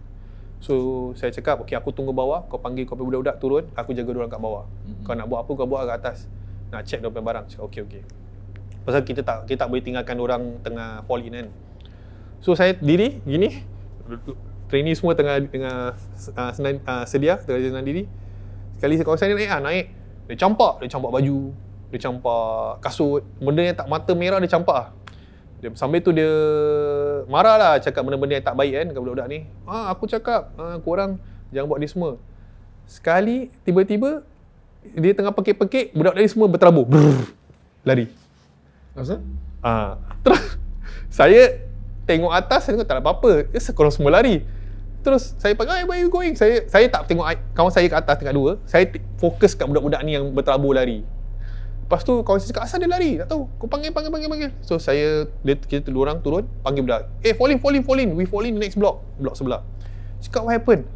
So saya cakap, okey aku tunggu bawah, kau panggil kau punya budak-budak turun, aku jaga diorang kat bawah. Kau nak buat apa, kau buat kat atas. Nak check diorang punya barang. Cakap, okey. Pasal kita tak boleh tinggalkan orang tengah fall in kan. So saya diri gini, trainee semua tengah sedia, tengah senang diri. Sekali kawan saya naik, dia campak baju, dia campak kasut, benda yang tak mata merah dia campak. Sambil tu dia marah lah, cakap benda-benda yang tak baik kan kat budak-budak ni. Aku cakap, korang jangan buat ni semua. Sekali tiba-tiba dia tengah pekik-pekik, budak-budak ni semua berterabur, lari. Maksud? Terus saya tengok atas, saya tengok tak ada apa-apa. Korang semua lari. Terus saya panggil, where you going? Saya tak tengok kawan saya kat atas tingkat 2. Saya fokus kat budak-budak ni yang berterabur lari. Lepas tu kawan saya cakap, asal dia lari? Tak tahu. Kau panggil. So kita dua orang turun, panggil budak. Fall in. We fall in next block sebelah. Cakap, what happened?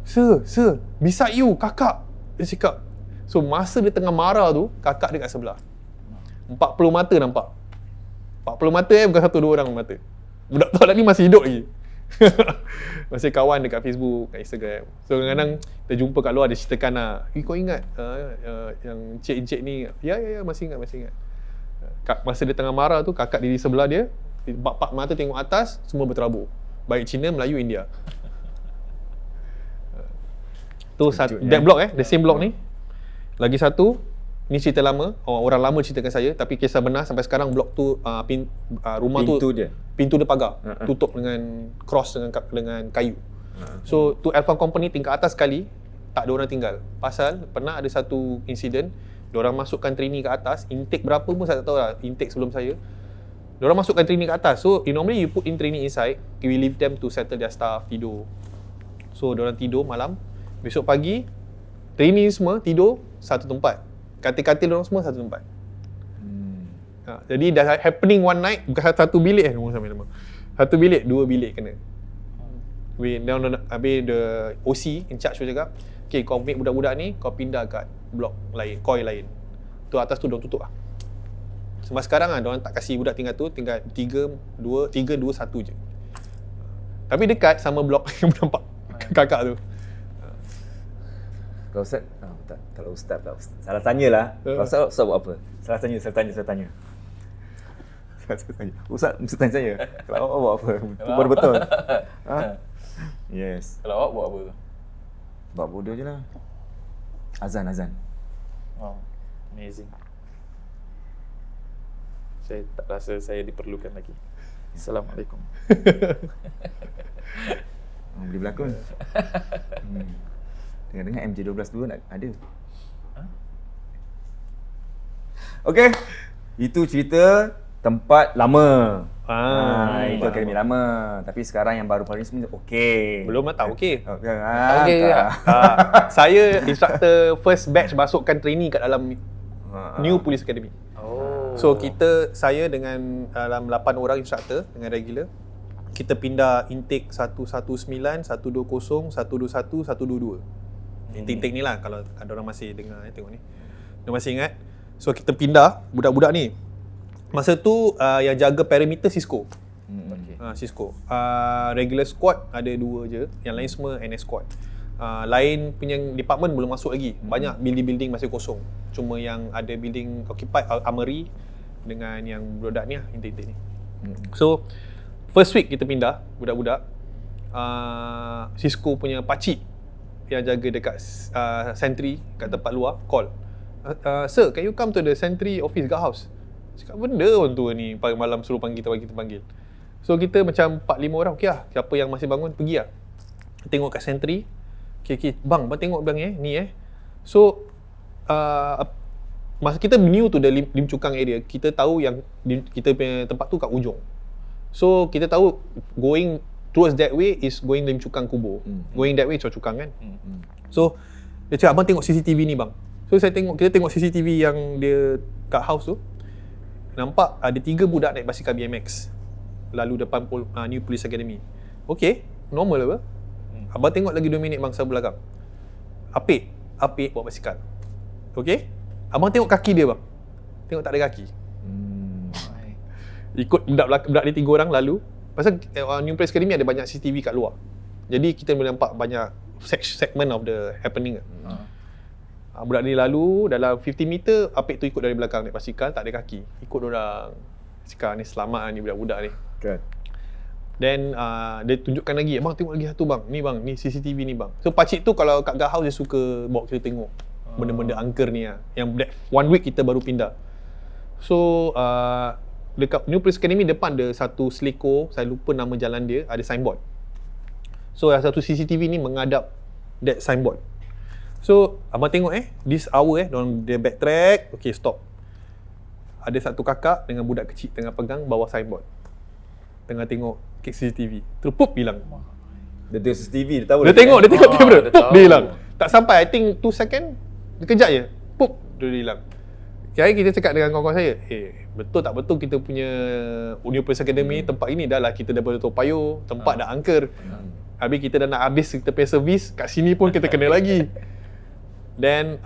Sir, beside you, kakak. Dia cakap. So masa dia tengah marah tu, kakak dia kat sebelah. 40 mata nampak. 40 mata bukan 1-2 orang mata. Budak tu lagi masih hidup lagi. Masih kawan dekat Facebook, kat Instagram. So kadang-kadang kita jumpa kat luar, dia ceritakan lah, kau ingat yang encik ni? Ya, masih ingat. Masa dia tengah marah tu, kakak diri sebelah dia, bak mata tengok atas, semua berterabur. Baik Cina, Melayu, India. Tu that block the same block ni. Lagi satu, ni cerita lama, orang lama ceritakan saya, tapi kisah benar sampai sekarang blok tu rumah pintu dia pagar, tutup dengan cross dengan kayu. So tu Alpha Company tingkat atas sekali tak ada orang tinggal. Pasal pernah ada satu insiden, diorang masukkan trainee ke atas, intake berapa pun saya tak tahu lah, intake sebelum saya. Diorang masukkan trainee ke atas. So normally you put in trainee inside, we leave them to settle their stuff, tidur. So diorang tidur malam, besok pagi trainee semua tidur satu tempat. Katil-katil orang semua satu tempat. Jadi dah happening one night, bukan satu bilik sama. Satu bilik, 2 bilik kena. Habis the OC in charge tu cakap, okay, kau ambil budak-budak ni, kau pindah kat blok lain, koi lain. Tu atas tu diorang tutup lah. Sampai sekarang diorang tak kasih budak tinggal tu, tinggal 3, 2, 1 je. Tapi dekat sama blok yang nampak kakak tu. Kalau Ustaz, tak. Kalau Ustaz tak. Salah tanyalah. Kalau Ustaz buat apa? Salah tanya. Ustaz mesti tanya saya. Kalau awak buat apa? Baru betul. Yes. Kalau awak buat apa tu? Buat bodoh je lah. Azan. Wow, amazing. Saya tak rasa saya diperlukan lagi. Assalamualaikum. Boleh berlakon. Dengar MJ12 nak ada. Okey. Itu cerita tempat lama. Itu akademi lama. Tapi sekarang yang baru-baru ni semua okey. Belum tak okey. Okey ke? Saya instructor first batch masukkan trainee kat dalam New Police Academy. So saya dengan dalam 8 orang instructor dengan regular, kita pindah intake 119, 120, 121, 122. Intake ni lah kalau ada orang masih dengar tengok ni. Dia masih ingat. So kita pindah budak-budak ni. Masa tu yang jaga perimeter Cisco. Cisco. Regular squad ada 2 je. Yang lain semua NS squad. Lain punya department belum masuk lagi. Banyak building-building masih kosong. Cuma yang ada building occupied Armory dengan yang budak ni lah, intake ni. So first week kita pindah budak-budak. Cisco punya pakcik yang jaga dekat sentry kat tempat luar call, Sir, can you come to the Sentry office guardhouse? Cakap, benda orang tua ni pagi malam suruh panggil kita panggil. So kita macam 4-5 orang, okey lah, siapa yang masih bangun pergi lah. Tengok kat Sentry. Okay, bang tengok bang ni. So masa kita new to the Lim Chu Kang area, kita tahu yang kita punya tempat tu kat ujung. So kita tahu going towards that way is going Lim Chu Kang Kubur. Going that way Choa Chu Kang kan. So dia cakap, abang tengok CCTV ni bang. So kita tengok CCTV yang dia kat house tu. Nampak ada 3 budak naik basikal BMX lalu depan New Police Academy. Okay, normal apa? Abang tengok lagi 2 minit bangsa belakang. Apik bawa basikal. Okay, abang tengok kaki dia bang. Tengok tak ada kaki. Ikut budak dia 3 orang lalu. Pasal New Police Academy ada banyak CCTV kat luar. Jadi kita boleh nampak banyak segment of the happening. Budak ni lalu dalam 50 meter, Apik tu ikut dari belakang naik basikal, tak ada kaki. Ikut orang. Cakap ni selamat ni budak-budak ni. Kan. Then dia tunjukkan lagi, bang tengok lagi satu bang. Ni bang, ni CCTV ni bang. So pakcik tu kalau kat guardhouse dia suka bawa kita tengok benda-benda angker ni lah. Yang 1 week kita baru pindah. So dekat New Police Academy depan ada satu selekor, saya lupa nama jalan dia, ada signboard. So satu CCTV ni menghadap that signboard. So abang tengok this hour dia backtrack, okay stop. Ada satu kakak dengan budak kecil tengah pegang bawah signboard. Tengah tengok CCTV. Terus pup hilang. Dia tengok CCTV, dia tahu. Dia tengok kamera, dia pup tahu. dia hilang. Tak sampai I think 2 second, dia kejap je, pup dia hilang. Kira kita cakap dengan kawan-kawan saya, betul tak betul kita punya New Police Academy tempat ini dah lah kita daripada Toa Payoh, tempat dah angker. Habis kita dah nak habis kita punya servis, kat sini pun kita kena lagi. Then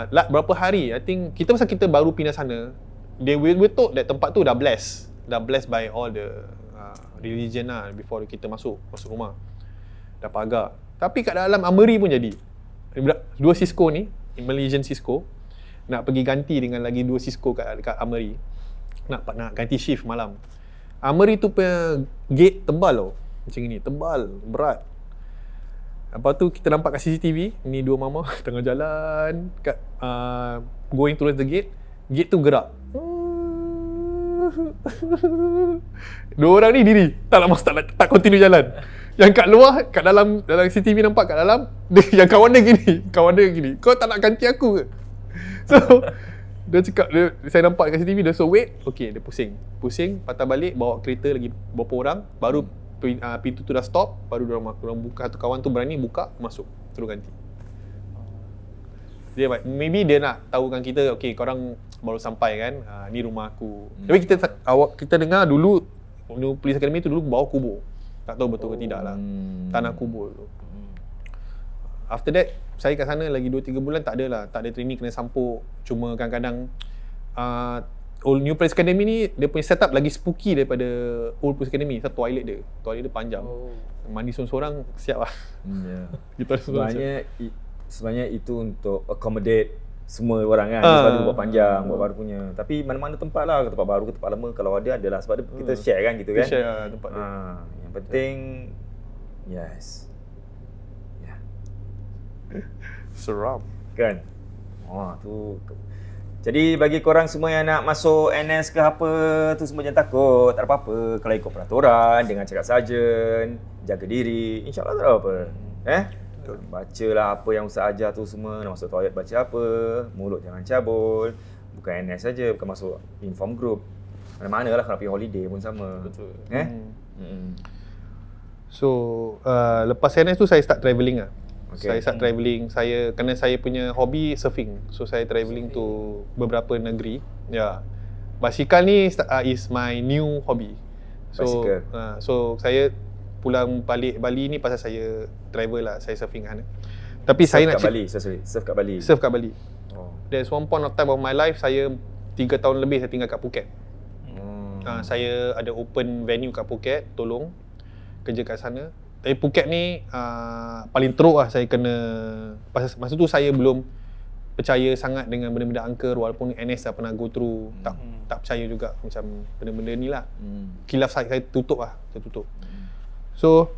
berapa hari, I think pasal kita baru pindah sana, we thought that tempat tu dah blessed by all the religion lah before kita masuk rumah. Dah pagar. Tapi kat dalam Armory pun jadi. 2 Cisco ni, Malaysian Cisco, nak pergi ganti dengan lagi 2 Cisco kat Armory. Nak ganti shift malam. Armory tu punya gate tebal tau. Macam ni, tebal, berat. Lepas tu kita nampak kat CCTV, ni 2 mama tengah jalan kat going towards the gate. Gate tu gerak. 2 orang ni diri, tak continue jalan. Yang kat luar, kat dalam CCTV nampak kat dalam, yang kawan dia gini, kau tak nak ganti aku ke? So dia cakap, saya nampak kat CCTV, dia so wait, okay, dia pusing, patah balik, bawa kereta lagi berapa orang, baru pintu tu dah stop, baru orang buka, satu kawan tu berani buka, masuk, terus ganti. Maybe dia nak tahukan kita, okay, korang baru sampai kan, ni rumah aku. Tapi kita dengar dulu New Police Academy tu dulu bawah kubur. Tak tahu betul ke tidak lah. Tanah kubur tu. After that, saya kat sana lagi 2-3 bulan tak ada training kena sampuk. Cuma kadang-kadang Old New Police Academy ni dia punya setup lagi spooky daripada Old Police Academy. Toilet dia panjang. Mandi seorang-seorang siap lah. Kita Sebenarnya itu untuk accommodate semua orang kan. Sebab dia buat panjang, buat baru punya. Tapi mana-mana tempat lah, tempat baru ke tempat lama, kalau ada adalah sebab kita share kan gitu kan. Kita share tempat dia. Yang penting yes. Seram. Kan? Tu. Jadi bagi korang semua yang nak masuk NS ke apa tu semua jangan takut, tak ada apa-apa. Kalau ikut peraturan, dengan cakap sarjan, jaga diri, insya-Allah tak ada apa. Bacalah apa yang Ustaz ajar tu semua, nak masuk toilet baca apa, mulut jangan cabul. Bukan NS saja, bukan masuk inform group. Mana-mana lah kalau pergi holiday pun sama. Betul. So, lepas NS tu saya start travelling lah. Okay. Saya start travelling, kerana saya punya hobi surfing. So saya travelling to beberapa negeri. Basikal ni is my new hobby. So saya pulang balik Bali ni pasal saya travel lah, saya surfing kat sana. Tapi surf saya nak surf kat Bali. Surf kat Bali. There's one point of time of my life, saya 3 tahun lebih saya tinggal kat Phuket. Saya ada open venue kat Phuket, tolong kerja kat sana. Tapi Phuket ni paling teruk lah saya kena. Masa tu saya belum percaya sangat dengan benda-benda angker, walaupun NS dah pernah go through. Tak percaya juga macam benda-benda ni lah. Khilaf saya tutup lah, saya tutup. So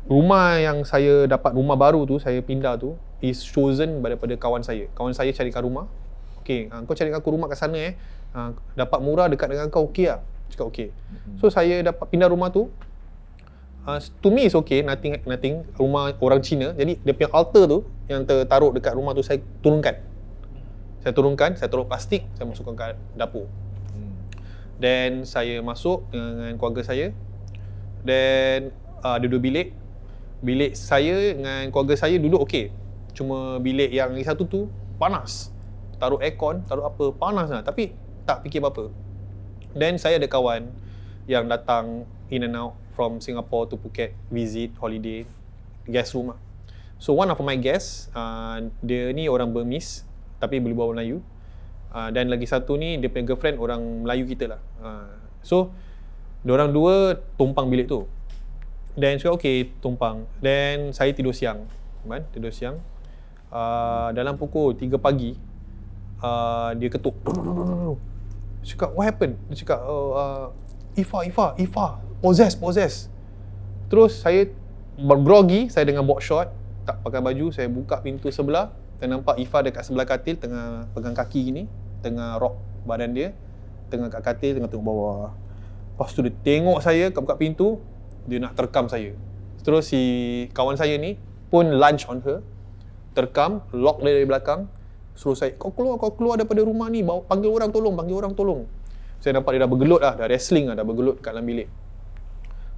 rumah yang saya dapat, rumah baru tu saya pindah tu, is chosen daripada kawan saya. Kawan saya carikan rumah. Okay, kau carikan aku rumah kat sana dapat murah dekat dengan kau, okay lah. Cakap okay. So saya dapat pindah rumah tu. To me is okay, nothing. Rumah orang Cina. Jadi dia punya altar tu yang tertaruh dekat rumah tu saya turunkan. Saya taruh plastik, saya masukkan ke dapur. Then saya masuk dengan keluarga saya. Then ada 2 bilik. Bilik saya dengan keluarga saya duduk okey. Cuma bilik yang lagi satu tu panas. Taruh aircon, taruh apa, panas lah. Tapi tak fikir apa-apa. Then saya ada kawan yang datang in and out from Singapore to Phuket, visit, holiday, guest room lah. So one of my guests, dia ni orang Burmese tapi boleh bawa Melayu. Dan lagi satu ni dia punya girlfriend orang Melayu kita lah. So diorang dua tumpang bilik tu. Then cakap okay, tumpang. Then saya tidur siang. Dalam pukul 3 pagi dia ketuk. Cakap what happened? Dia cakap Ifah possess. Terus saya grogi, saya dengan box short, tak pakai baju, saya buka pintu sebelah dan nampak Ifah dekat sebelah katil tengah pegang kaki gini, tengah rock badan dia, tengah kat katil, tengah tengok bawah. Lepas tu dia tengok saya kat buka pintu, dia nak terkam saya. Terus si kawan saya ni pun lunge on her, terkam, lock dia dari belakang, suruh saya, kau keluar daripada rumah ni, panggil orang tolong. Saya nampak dia dah bergelut lah, dah wrestling lah, dah bergelut kat dalam bilik.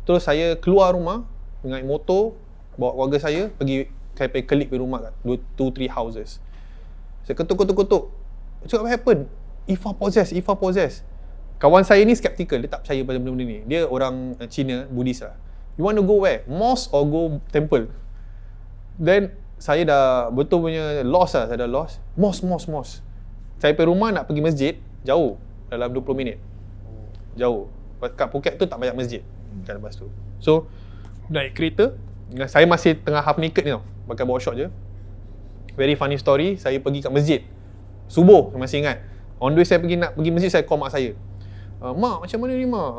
Terus saya keluar rumah dengan motor, bawa keluarga saya pergi kelip di rumah kat 2-3 houses. Saya ketuk. Cakap what happened? Ifah possess. Kawan saya ni skeptical, dia tak percaya pada benda-benda ni. Dia orang Cina, Buddhis lah. You want to go where? Mosque or go temple? Then saya dah betul punya lost lah, saya dah lost. Mosque. Saya pergi rumah nak pergi masjid, jauh, dalam 20 minit. Jauh. Kat Phuket tu tak banyak masjid kat lepas tu. So naik kereta, saya masih tengah half naked ni tau, pakai box short je. Very funny story, saya pergi kat masjid subuh, saya masih ingat. On the way saya nak pergi masjid, saya call mak saya. Mak, macam mana ni mak?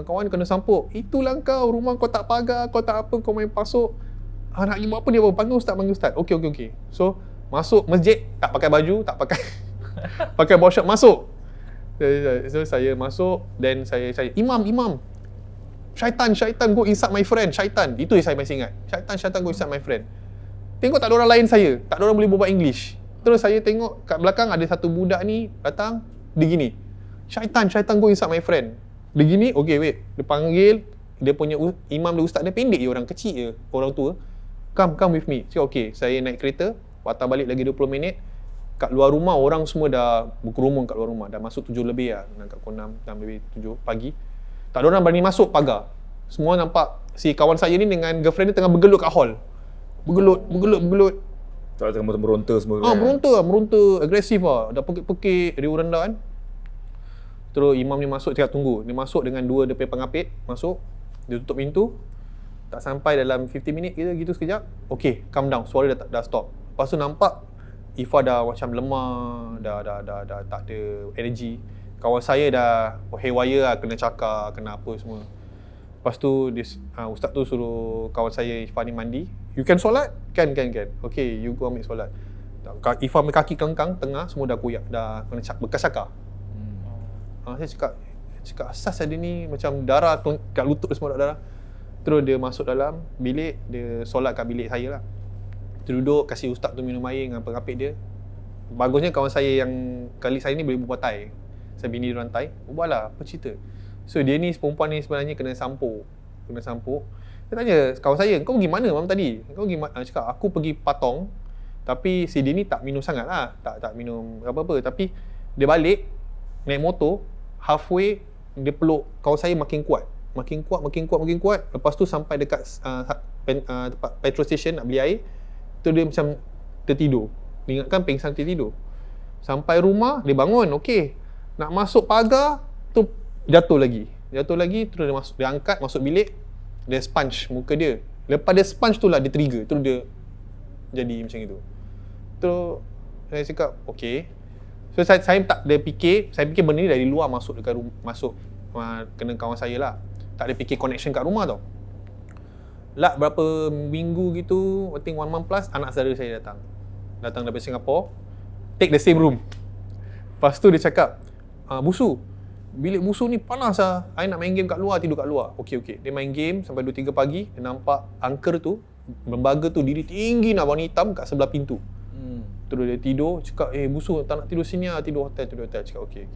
Kawan kena sampuk. Itulah kau, rumah kau tak pagar, kau tak apa, kau main pasuk. Nak buat apa ni? Panggil ustaz. Okey. So masuk masjid, tak pakai baju, tak pakai pakai box short, masuk. So saya masuk, then saya imam, syaitan go inside my friend, syaitan. Itu yang saya masih ingat. Syaitan go inside my friend. Tengok tak ada orang lain saya, tak ada orang boleh berbual English. Terus saya tengok kat belakang ada satu budak ni datang, dia gini. Syaitan go inside my friend. Dia gini, okay wait. Dia panggil, dia punya imam dia, ustaz dia pendek je, orang kecil je, orang tua. Come with me. Cakap okay, saya naik kereta, patah balik lagi 20 minit. Kat luar rumah, orang semua dah berkerumun kat luar rumah. Dah masuk 7 lebih lah, kat pukul 6 lebih 7 pagi. Tak ada orang berani masuk pagar. Semua nampak si kawan saya ni dengan girlfriend dia tengah bergelut kat hall. Bergelut. Tak tengah meronta semua. Meronta, agresif lah. Dah pekik-pekik, riuh rendah kan. Terus imam ni masuk, cakap tunggu. Dia masuk dengan 2 DP pengapit, masuk. Dia tutup pintu. Tak sampai dalam 15 minit gitu sekejap. Okay, calm down. Suara dah stop. Lepas tu nampak Ifah dah macam lemah, dah tak ada energy. Kawan saya dah haywire lah, kena cakar, kena apa semua. Lepas tu ustaz tu suruh kawan saya Ifah ni mandi. You can solat? Can. Okay, you go ambil solat. Ifah punya kaki kelengkang, tengah semua dah koyak, dah kena bekas cakar. Saya cakap asas ada ni macam darah kat lutut semua darah. Terus dia masuk dalam bilik, dia solat kat bilik saya lah. Dia duduk, kasih ustaz tu minum air dengan pengapit dia. Bagusnya kawan saya yang kali saya ni boleh berbual Thai. Saya bini dia orang Thai. Berbual lah, apa cerita? So dia ni, perempuan ni sebenarnya kena sampuk. Dia tanya kawan saya, kau pergi mana malam tadi? Kau pergi mana? Cakap, aku pergi Patong. Tapi si dia ni tak minum sangat lah. Tak minum apa-apa. Tapi dia balik, naik motor, halfway, dia peluk kawan saya makin kuat. Lepas tu sampai dekat tempat petrol station nak beli air. Tu dia macam tertidur. Dia ingatkan pingsan tertidur. Sampai rumah, dia bangun, okey. Nak masuk pagar, tu jatuh lagi, terus dia angkat, masuk bilik. Dia sponge muka dia. Lepas dia sponge tu lah dia trigger. Terus dia jadi macam itu. Terus saya cakap, okey. So saya tak ada fikir, saya fikir benda ni dari luar masuk dekat rumah, kena kawan saya lah. Tak ada fikir connection kat rumah tau. berapa minggu gitu, I think 1 month plus, anak saudara saya datang daripada Singapore, take the same room. Lepas tu dia cakap, Busu, bilik Busu ni panas lah, I nak main game kat luar, tidur kat luar. Okey. Dia main game sampai 2-3 pagi, dia nampak angker tu, lembaga tu diri tinggi nak warna hitam kat sebelah pintu. Terus dia tidur, cakap, Busu tak nak tidur sini lah, tidur hotel. Cakap okey.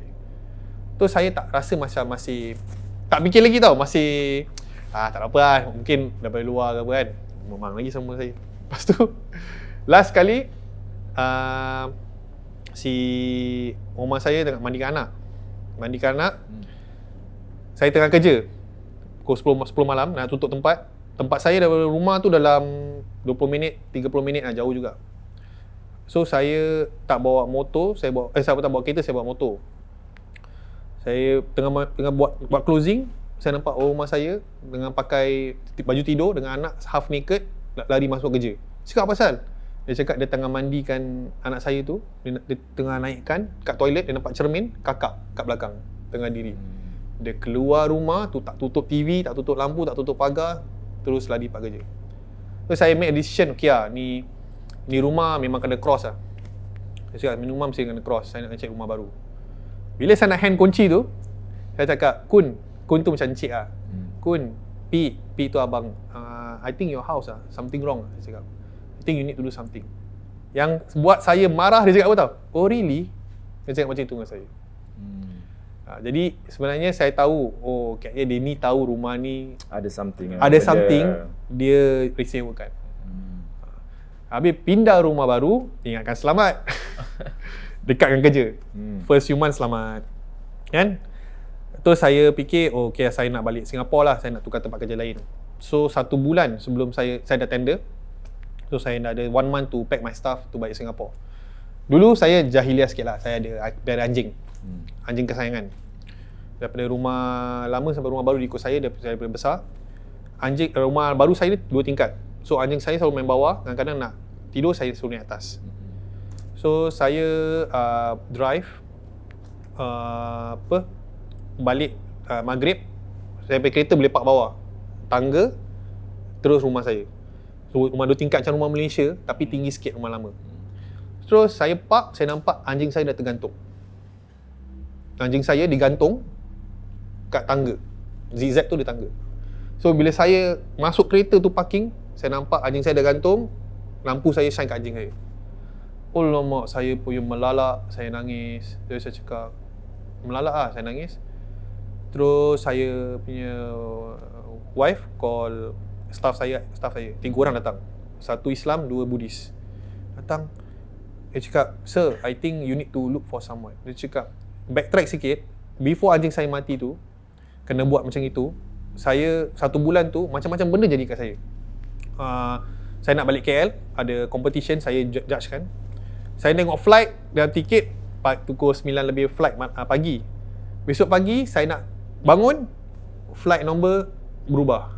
Tu saya tak rasa macam masih, tak fikir lagi tau, masih, tak ada apa lah, mungkin daripada luar ke apa kan. Memang lagi sama saya. Lepas tu, last kali, si rumah saya tengah mandikan anak. Saya tengah kerja pukul 10 malam nak tutup tempat saya daripada rumah tu dalam 20 minit 30 minit lah, jauh juga. So saya tak bawa motor, saya tak bawa kereta, saya bawa motor. Saya tengah buat closing, saya nampak rumah saya dengan pakai baju tidur dengan anak half naked lari masuk kerja. Cakap apa pasal? Dia cakap dia tengah mandikan anak saya tu, dia tengah naikkan kat toilet, dia nampak cermin kakak kat belakang tengah diri. Dia keluar rumah tu, tak tutup TV, tak tutup lampu, tak tutup pagar, terus lari pak kerja. So saya make a decision, okey lah, ni rumah memang kena cross lah. Saya cakap rumah mesti kena cross, saya nak cek rumah baru. Bila saya nak hand kunci tu, saya cakap, Kun tu macam encik lah. Kun, P tu abang, I think your house lah, something wrong lah, saya cakap. I think you need to do something. Yang buat saya marah, dia cakap apa tau? Oh really? Dia cakap macam tu dengan saya. Jadi sebenarnya saya tahu, kayaknya dia ni tahu rumah ni Ada something. dia resewakan. Habis pindah rumah baru, ingatkan selamat. Dekatkan kerja. First few months selamat. Kan? Terus saya fikir, okay, saya nak balik Singapore lah, saya nak tukar tempat kerja lain. So 1 bulan sebelum saya dah tender, so saya dah ada 1 month to pack my stuff to balik Singapore. Dulu saya jahiliah sikit lah, saya ada anjing. Anjing kesayangan. Daripada rumah lama sampai rumah baru di ikut saya, daripada besar. Rumah baru saya ni 2 tingkat. So anjing saya selalu main bawah, kadang-kadang nak tidur saya suruh naik atas. So saya drive balik maghrib, saya pakai kereta boleh park bawah. Tangga, terus rumah saya. So rumah 2 tingkat macam rumah Malaysia, tapi tinggi sikit rumah lama. Terus saya park, saya nampak anjing saya dah tergantung. Anjing saya digantung kat tangga. Zigzag tu di tangga. So bila saya masuk kereta tu parking, saya nampak anjing saya dah gantung, lampu saya shine kat anjing saya. Alamak, saya pun melalak, saya nangis. Terus saya cakap, melalak lah, saya nangis. Terus saya punya wife call staff saya, 3 orang datang. 1 Islam, 2 Buddhis. Datang. Dia cakap, sir, I think you need to look for someone. Dia cakap, backtrack sikit, before anjing saya mati tu, kena buat macam itu, saya 1 bulan tu, macam-macam benda jadi kat saya. Saya nak balik KL, ada competition, saya judge kan. Saya tengok flight dan tiket, pukul 9 lebih flight pagi. Besok pagi, saya nak bangun, flight number berubah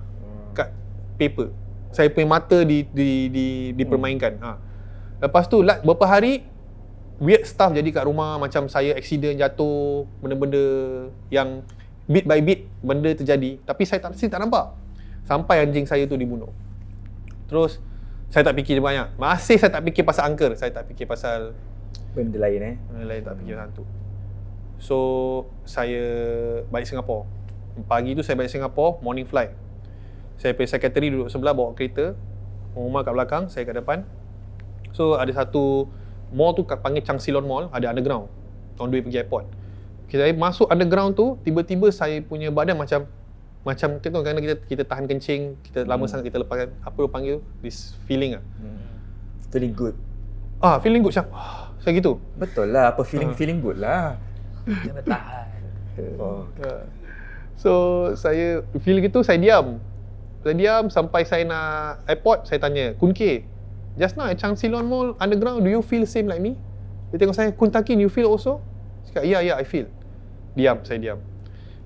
kat paper. Saya punya mata dipermainkan. Lepas tu, beberapa hari, weird stuff jadi kat rumah, macam saya accident jatuh, benda-benda yang bit by bit benda terjadi, tapi saya tak nampak sampai anjing saya tu dibunuh. Terus saya tak fikir banyak, saya tak fikir pasal angker, saya tak fikir pasal Benda lain benda lain, tak fikir hantu. So saya balik Singapore. Pagi tu saya balik Singapore, morning flight. Saya pergi secretary duduk sebelah, bawa kereta, rumah kat belakang, saya kat depan. So ada satu mall tu panggil Changsilon Mall, ada underground on the way pergi airport. Saya masuk underground tu, tiba-tiba saya punya badan macam kita tahu kan, kita tahan kencing, kita lama sangat kita lepaskan, apa dia panggil, this feeling Feeling good. Feeling good macam saya gitu. Betul lah, apa feeling good lah. Kena tahan. So saya feel gitu, saya diam sampai saya nak airport. Saya tanya, Kun K, just now at Changsilon Mall underground, do you feel same like me? Dia tengok saya, Kun Takin, you feel also? Cakap, yeah, I feel. Saya diam.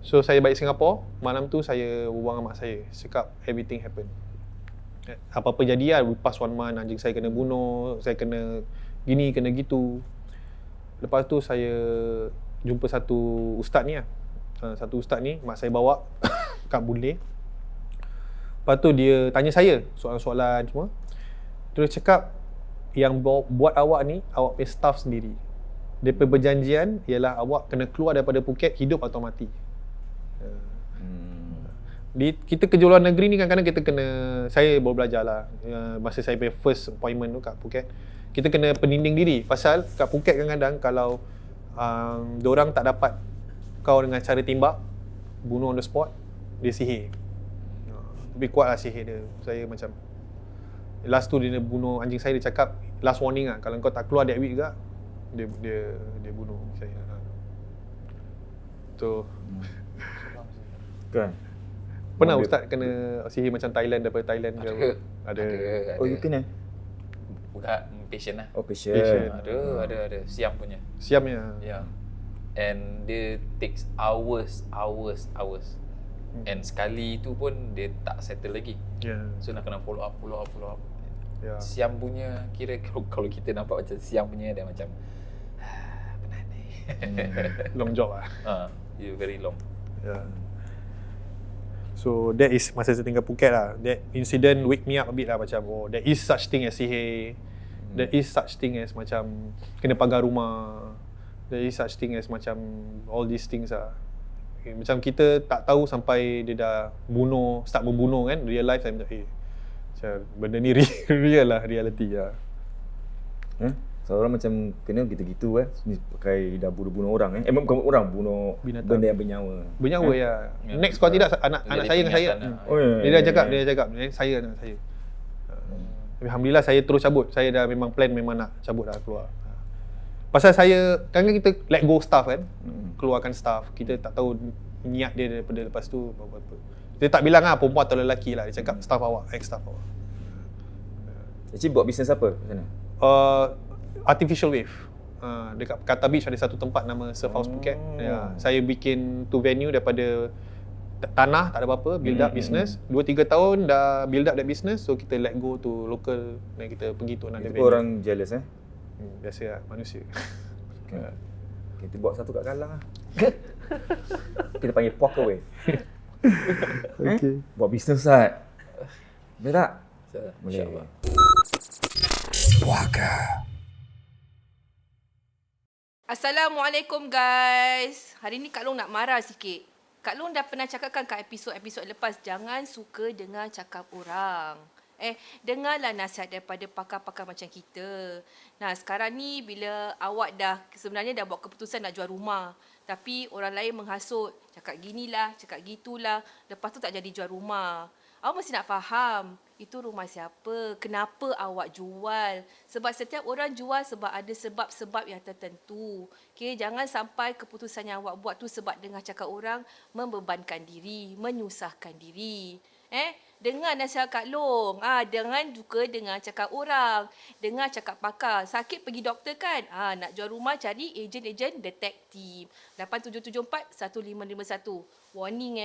So saya balik Singapore, malam tu saya berbual dengan mak saya. Cakap, everything happen. Apa-apa jadi lah, lepas 1 month, anjing saya kena bunuh, saya kena gini, kena gitu. Lepas tu saya jumpa satu ustaz ni lah. Satu ustaz ni, mak saya bawa kat Boon Lay. Lepas tu dia tanya saya soalan-soalan semua. Terus cakap, yang buat awak ni, awak punya staff sendiri. Dia perjanjian ialah awak kena keluar daripada Phuket hidup atau mati. Kita kerja luar negeri ni kadang-kadang kita kena, saya baru belajar lah masa saya punya first appointment tu kat Phuket, kita kena peninding diri. Pasal kat Phuket kadang-kadang kalau diorang tak dapat kau dengan cara tembak, bunuh on the spot, dia sihir. Lebih kuat lah sihir dia. Saya macam last tu dia bunuh anjing saya, dia cakap last warning lah, kalau kau tak keluar that week juga, dia bunuh saya. So Kan? pernah Ustaz kena sihir macam Thailand, daripada Thailand ke? Ada. Oh, you kena? Bukan patient lah. Oh, patient. Ada siam punya. Siamnya. Yeah. And dia takes hours. And sekali tu pun dia tak settle lagi. Ya. So nak kena follow up. Ya. Siam punya, kira kalau kita nampak macam siam punya, dia macam penat ni. Long job lah. Very long. Yeah. So that is masa saya tinggal Phuket lah. That incident wake me up a bit lah, macam oh, there is such thing as sihir. There is such thing as macam kena pagar rumah. There is such thing as macam all these things lah. Okay, macam kita tak tahu sampai dia dah start membunuh kan, real life saya macam macam benda ni real lah, reality lah. Seorang macam kena gitu-gitu ni pakai dah bunuh orang bukan orang, bunuh Binatang. benda yang bernyawa. Bernyawa ya. Next kalau tidak anak saya dengan saya. Oh, ya, Dia dah cakap saya dengan saya. Alhamdulillah saya terus cabut. Saya dah memang plan memang nak cabut dah keluar. Pasal saya kan kita let go staff kan. Keluarkan staff. Kita tak tahu niat dia daripada lepas tu apa. Dia tak bilang perempuan atau lelaki lah. Dia cakap staff awak, ex-staff awak. Actually buat bisnes apa kat sana? Artificial wave. Dekat Kata Beach ada satu tempat nama Surf House Phuket. Ya, saya bikin tu venue daripada tanah, tak ada apa-apa, build up business. 2-3 tahun dah build up that business, so kita let go to local dan kita pergi tu another venue. Orang jealous Biasa lah, manusia. Kita buat satu kat Galang lah. Kita panggil walk away. Buat bisnes Ustaz. Boleh tak? Boleh. InsyaAllah. Assalamualaikum guys. Hari ni Kak Long nak marah sikit. Kak Long dah pernah cakapkan kat episod-episod lepas, jangan suka dengar cakap orang. Dengarlah nasihat daripada pakar-pakar macam kita. Nah, sekarang ni bila awak sebenarnya dah buat keputusan nak jual rumah, tapi orang lain menghasut, cakap ginilah, cakap gitulah, lepas tu tak jadi jual rumah. Awak mesti nak faham, itu rumah siapa, kenapa awak jual. Sebab setiap orang jual sebab ada sebab-sebab yang tertentu. Okay, jangan sampai keputusan yang awak buat tu sebab dengar cakap orang, membebankan diri, menyusahkan diri. Dengar nasihat Kak Long. Jangan juga dengar cakap orang. Dengar cakap pakar. Sakit pergi doktor kan? Nak jual rumah cari ejen-ejen detektif. 8774-1551. Warning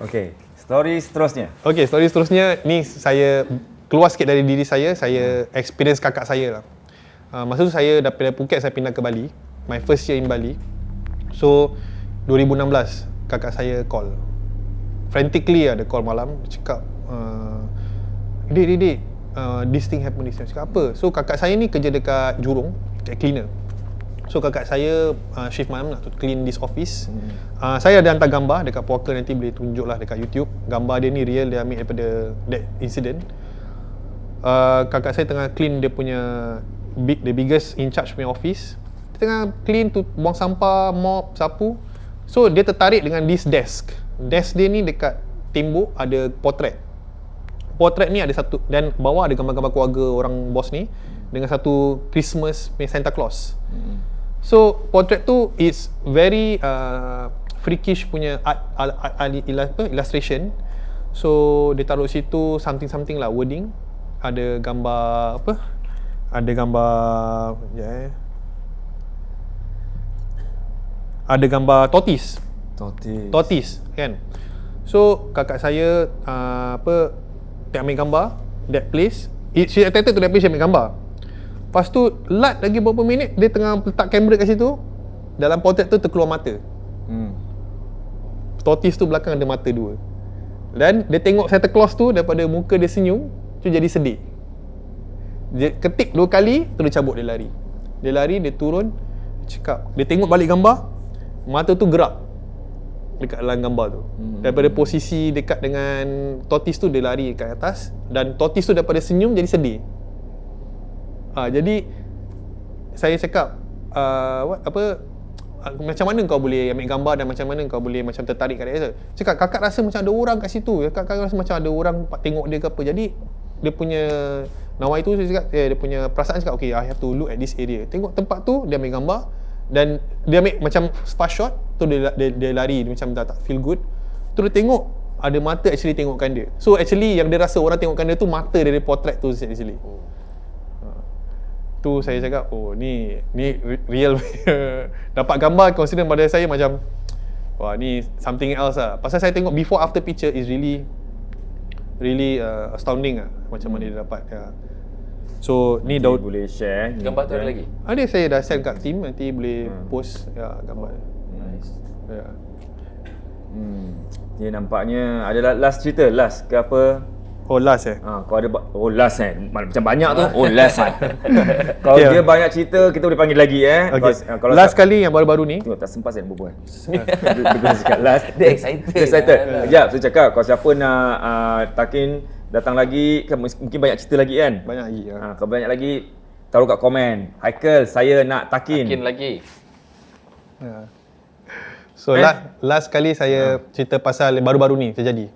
Okey, story seterusnya. Okey, story seterusnya ni saya keluar sikit dari diri saya experience kakak saya lah. Masa tu saya dah pindah Phuket, saya pindah ke Bali. My first year in Bali. So 2016 kakak saya call. Frantically ada call malam, dia cakap Dik, this thing happen this time. Cakap apa? So kakak saya ni kerja dekat Jurong, dekat cleaner. So kakak saya shift malam nak clean this office. Saya ada hantar gambar dekat Puaka, nanti boleh tunjuk lah dekat YouTube. Gambar dia ni real, dia ambil daripada that incident. Kakak saya tengah clean dia punya the biggest in charge punya office. Dia tengah clean tu, buang sampah, mop, sapu. So dia tertarik dengan this desk. Desk dia ni dekat tembok ada potret. Potret ni ada satu, dan bawah ada gambar-gambar keluarga orang bos ni dengan satu Christmas punya Santa Claus. So potret tu is very freakish punya illustration. So dia taruh situ something lah, wording. Ada gambar apa? Ada gambar ada gambar tortoise kan. So kakak saya dia ambil gambar that place. She attended to that place, she ambil gambar. Lepas tu lat lagi beberapa minit, dia tengah letak kamera kat situ. dalam potret tu terkeluar mata. Tortoise tu belakang ada mata 2. Dan dia tengok Santa Claus tu, daripada muka dia senyum, tu jadi sedih. Dia ketik 2 kali, terus cabut dia lari. Dia lari, dia turun, cakap, dia tengok balik gambar, mata tu gerak dekat dalam gambar tu. Daripada posisi dekat dengan tortoise tu, dia lari kat atas, dan tortoise tu daripada senyum jadi sedih. Jadi saya cakap, macam mana kau boleh ambil gambar dan macam mana kau boleh macam tertarik kat dia? Cakap, kakak rasa macam ada orang kat situ. Kakak rasa macam ada orang tengok dia ke apa. Jadi dia punya nawai tu, saya cakap, dia punya perasaan cakap, okay, I have to look at this area. Tengok tempat tu, dia ambil gambar dan dia ambil macam fast shot tu, dia lari, dia macam tak feel good. Tu dia tengok ada mata actually tengokkan dia. So actually yang dia rasa orang tengokkan dia tu mata dari potret tu actually. Tu saya cakap, oh ni real. Dapat gambar consider pada saya macam, wah ni something else lah. Pasal saya tengok before after picture is really astounding lah, macam mana dia dapat. So ni Daud boleh share Gambar tu ada lagi? ada, saya dah send kat team, nanti boleh post gambar. Nice. Ya. Dia nampaknya ada last cerita, last ke apa? Oh last Kau ada last macam banyak tu. Last Kalau Okay. dia banyak cerita, kita boleh panggil lagi Okay. Kalau Last kali yang baru-baru ni, tengok tak sempat saya nak berbual. Dia cakap last. Dia excited. Dia excited. Sekejap, saya cakap kalau siapa nak Takin datang lagi, kan mungkin banyak cerita lagi kan? banyak lagi. Kalau banyak lagi, taruh kat komen. Haikal, saya nak Takin. Mungkin lagi. So last kali saya cerita pasal baru-baru ni terjadi.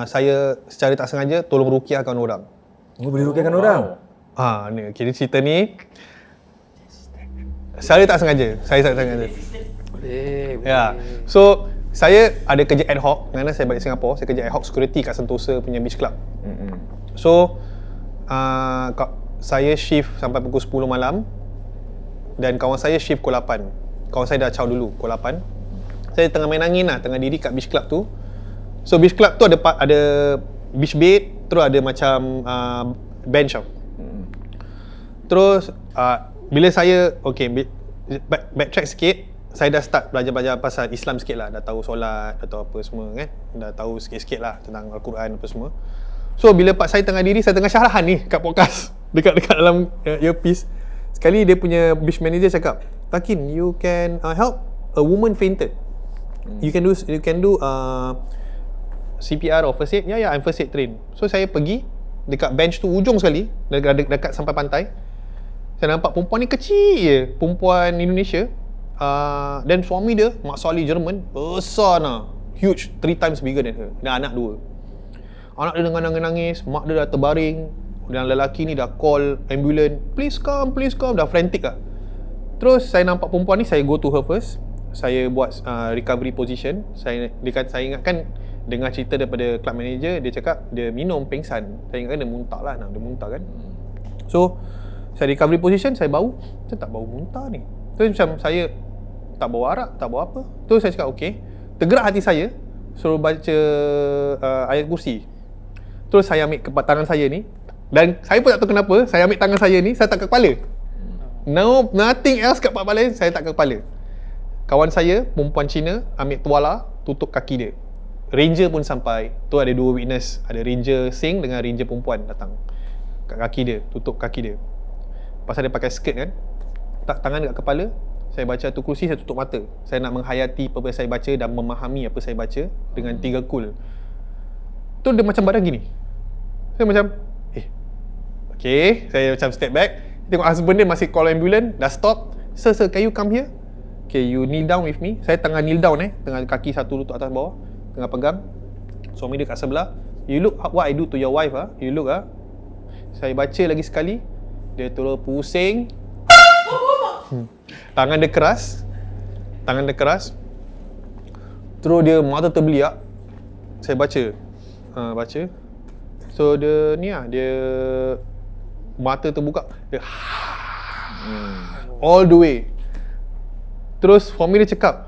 Saya secara tak sengaja tolong rukiahkan orang. Boleh rukiahkan orang? Ni okay, cerita ni saya tak sengaja. Boleh. Ya. So saya ada kerja ad hoc kerana saya balik Singapura, saya kerja ad hoc security kat Sentosa punya beach club. So saya shift sampai pukul 10 malam dan kawan saya shift pukul 8. Kawan saya dah caw dulu pukul 8. Saya tengah main angin lah, tengah diri kat beach club tu. So beach club tu ada beach bed, terus ada macam bench tau. Terus bila saya backtrack sikit, saya dah start belajar pasal Islam sikit lah. Dah tahu solat, dah tahu apa semua kan. Dah tahu sikit-sikit lah tentang Al-Quran apa semua. So bila pak saya tengah diri, saya tengah syarahan ni kat podcast dekat dalam earpiece. Sekali dia punya beach manager cakap, Takin, you can help a woman fainted. You can do CPR or first aid. Ya, I'm first aid trained. So saya pergi dekat bench tu ujung sekali, dekat sampai pantai. Saya nampak perempuan ni kecil je, perempuan Indonesia. Dan suami dia, Mak Sali Jerman, besar lah, huge, 3 times bigger than her. Dan anak 2. Anak dia dengan nangis, mak dia dah terbaring, dan lelaki ni dah call ambulance, please come, dah frantic lah. Terus saya nampak perempuan ni, saya go to her first. Saya buat recovery position. Saya ingatkan dengar cerita daripada club manager, dia cakap dia minum pengsan. Saya ingatkan dia muntah lah, dia muntah kan. So saya recovery position, saya bau, saya tak bau muntah ni. Terus macam saya tak bau arak, tak bau apa. Terus saya cakap okey. Tergerak hati saya, suruh baca ayat kursi. Terus saya ambil tangan saya ni, dan saya pun tak tahu kenapa, saya ambil tangan saya ni, saya tak ke kepala. No, nothing else kat kepala, saya tak ke kepala. Kawan saya, perempuan Cina, ambil tuala, tutup kaki dia. Ranger pun sampai. Tu ada 2 witness. Ada ranger Sing dengan ranger perempuan datang kat kaki dia, tutup kaki dia. Pasal dia pakai skirt kan, tak tangan dekat kepala. Saya baca tu kursi, saya tutup mata. Saya nak menghayati apa yang saya baca dan memahami apa saya baca dengan 3 kul. Tu dia macam badan gini. Saya macam okay. Saya macam step back. Tengok husband dia masih call ambulance, dah stop. Sir, can you come here? Okay, you kneel down with me. Saya tengah kneel down tengah kaki satu lutut atas bawah, tengah pegang. Suami dia kat sebelah. You look what I do to your wife You look Saya baca lagi sekali. Dia terus pusing. Tangan dia keras. Terus dia mata terbeliak. Saya baca. Baca. So dia ni dia mata terbuka. Dia all the way. Terus suami dia cakap,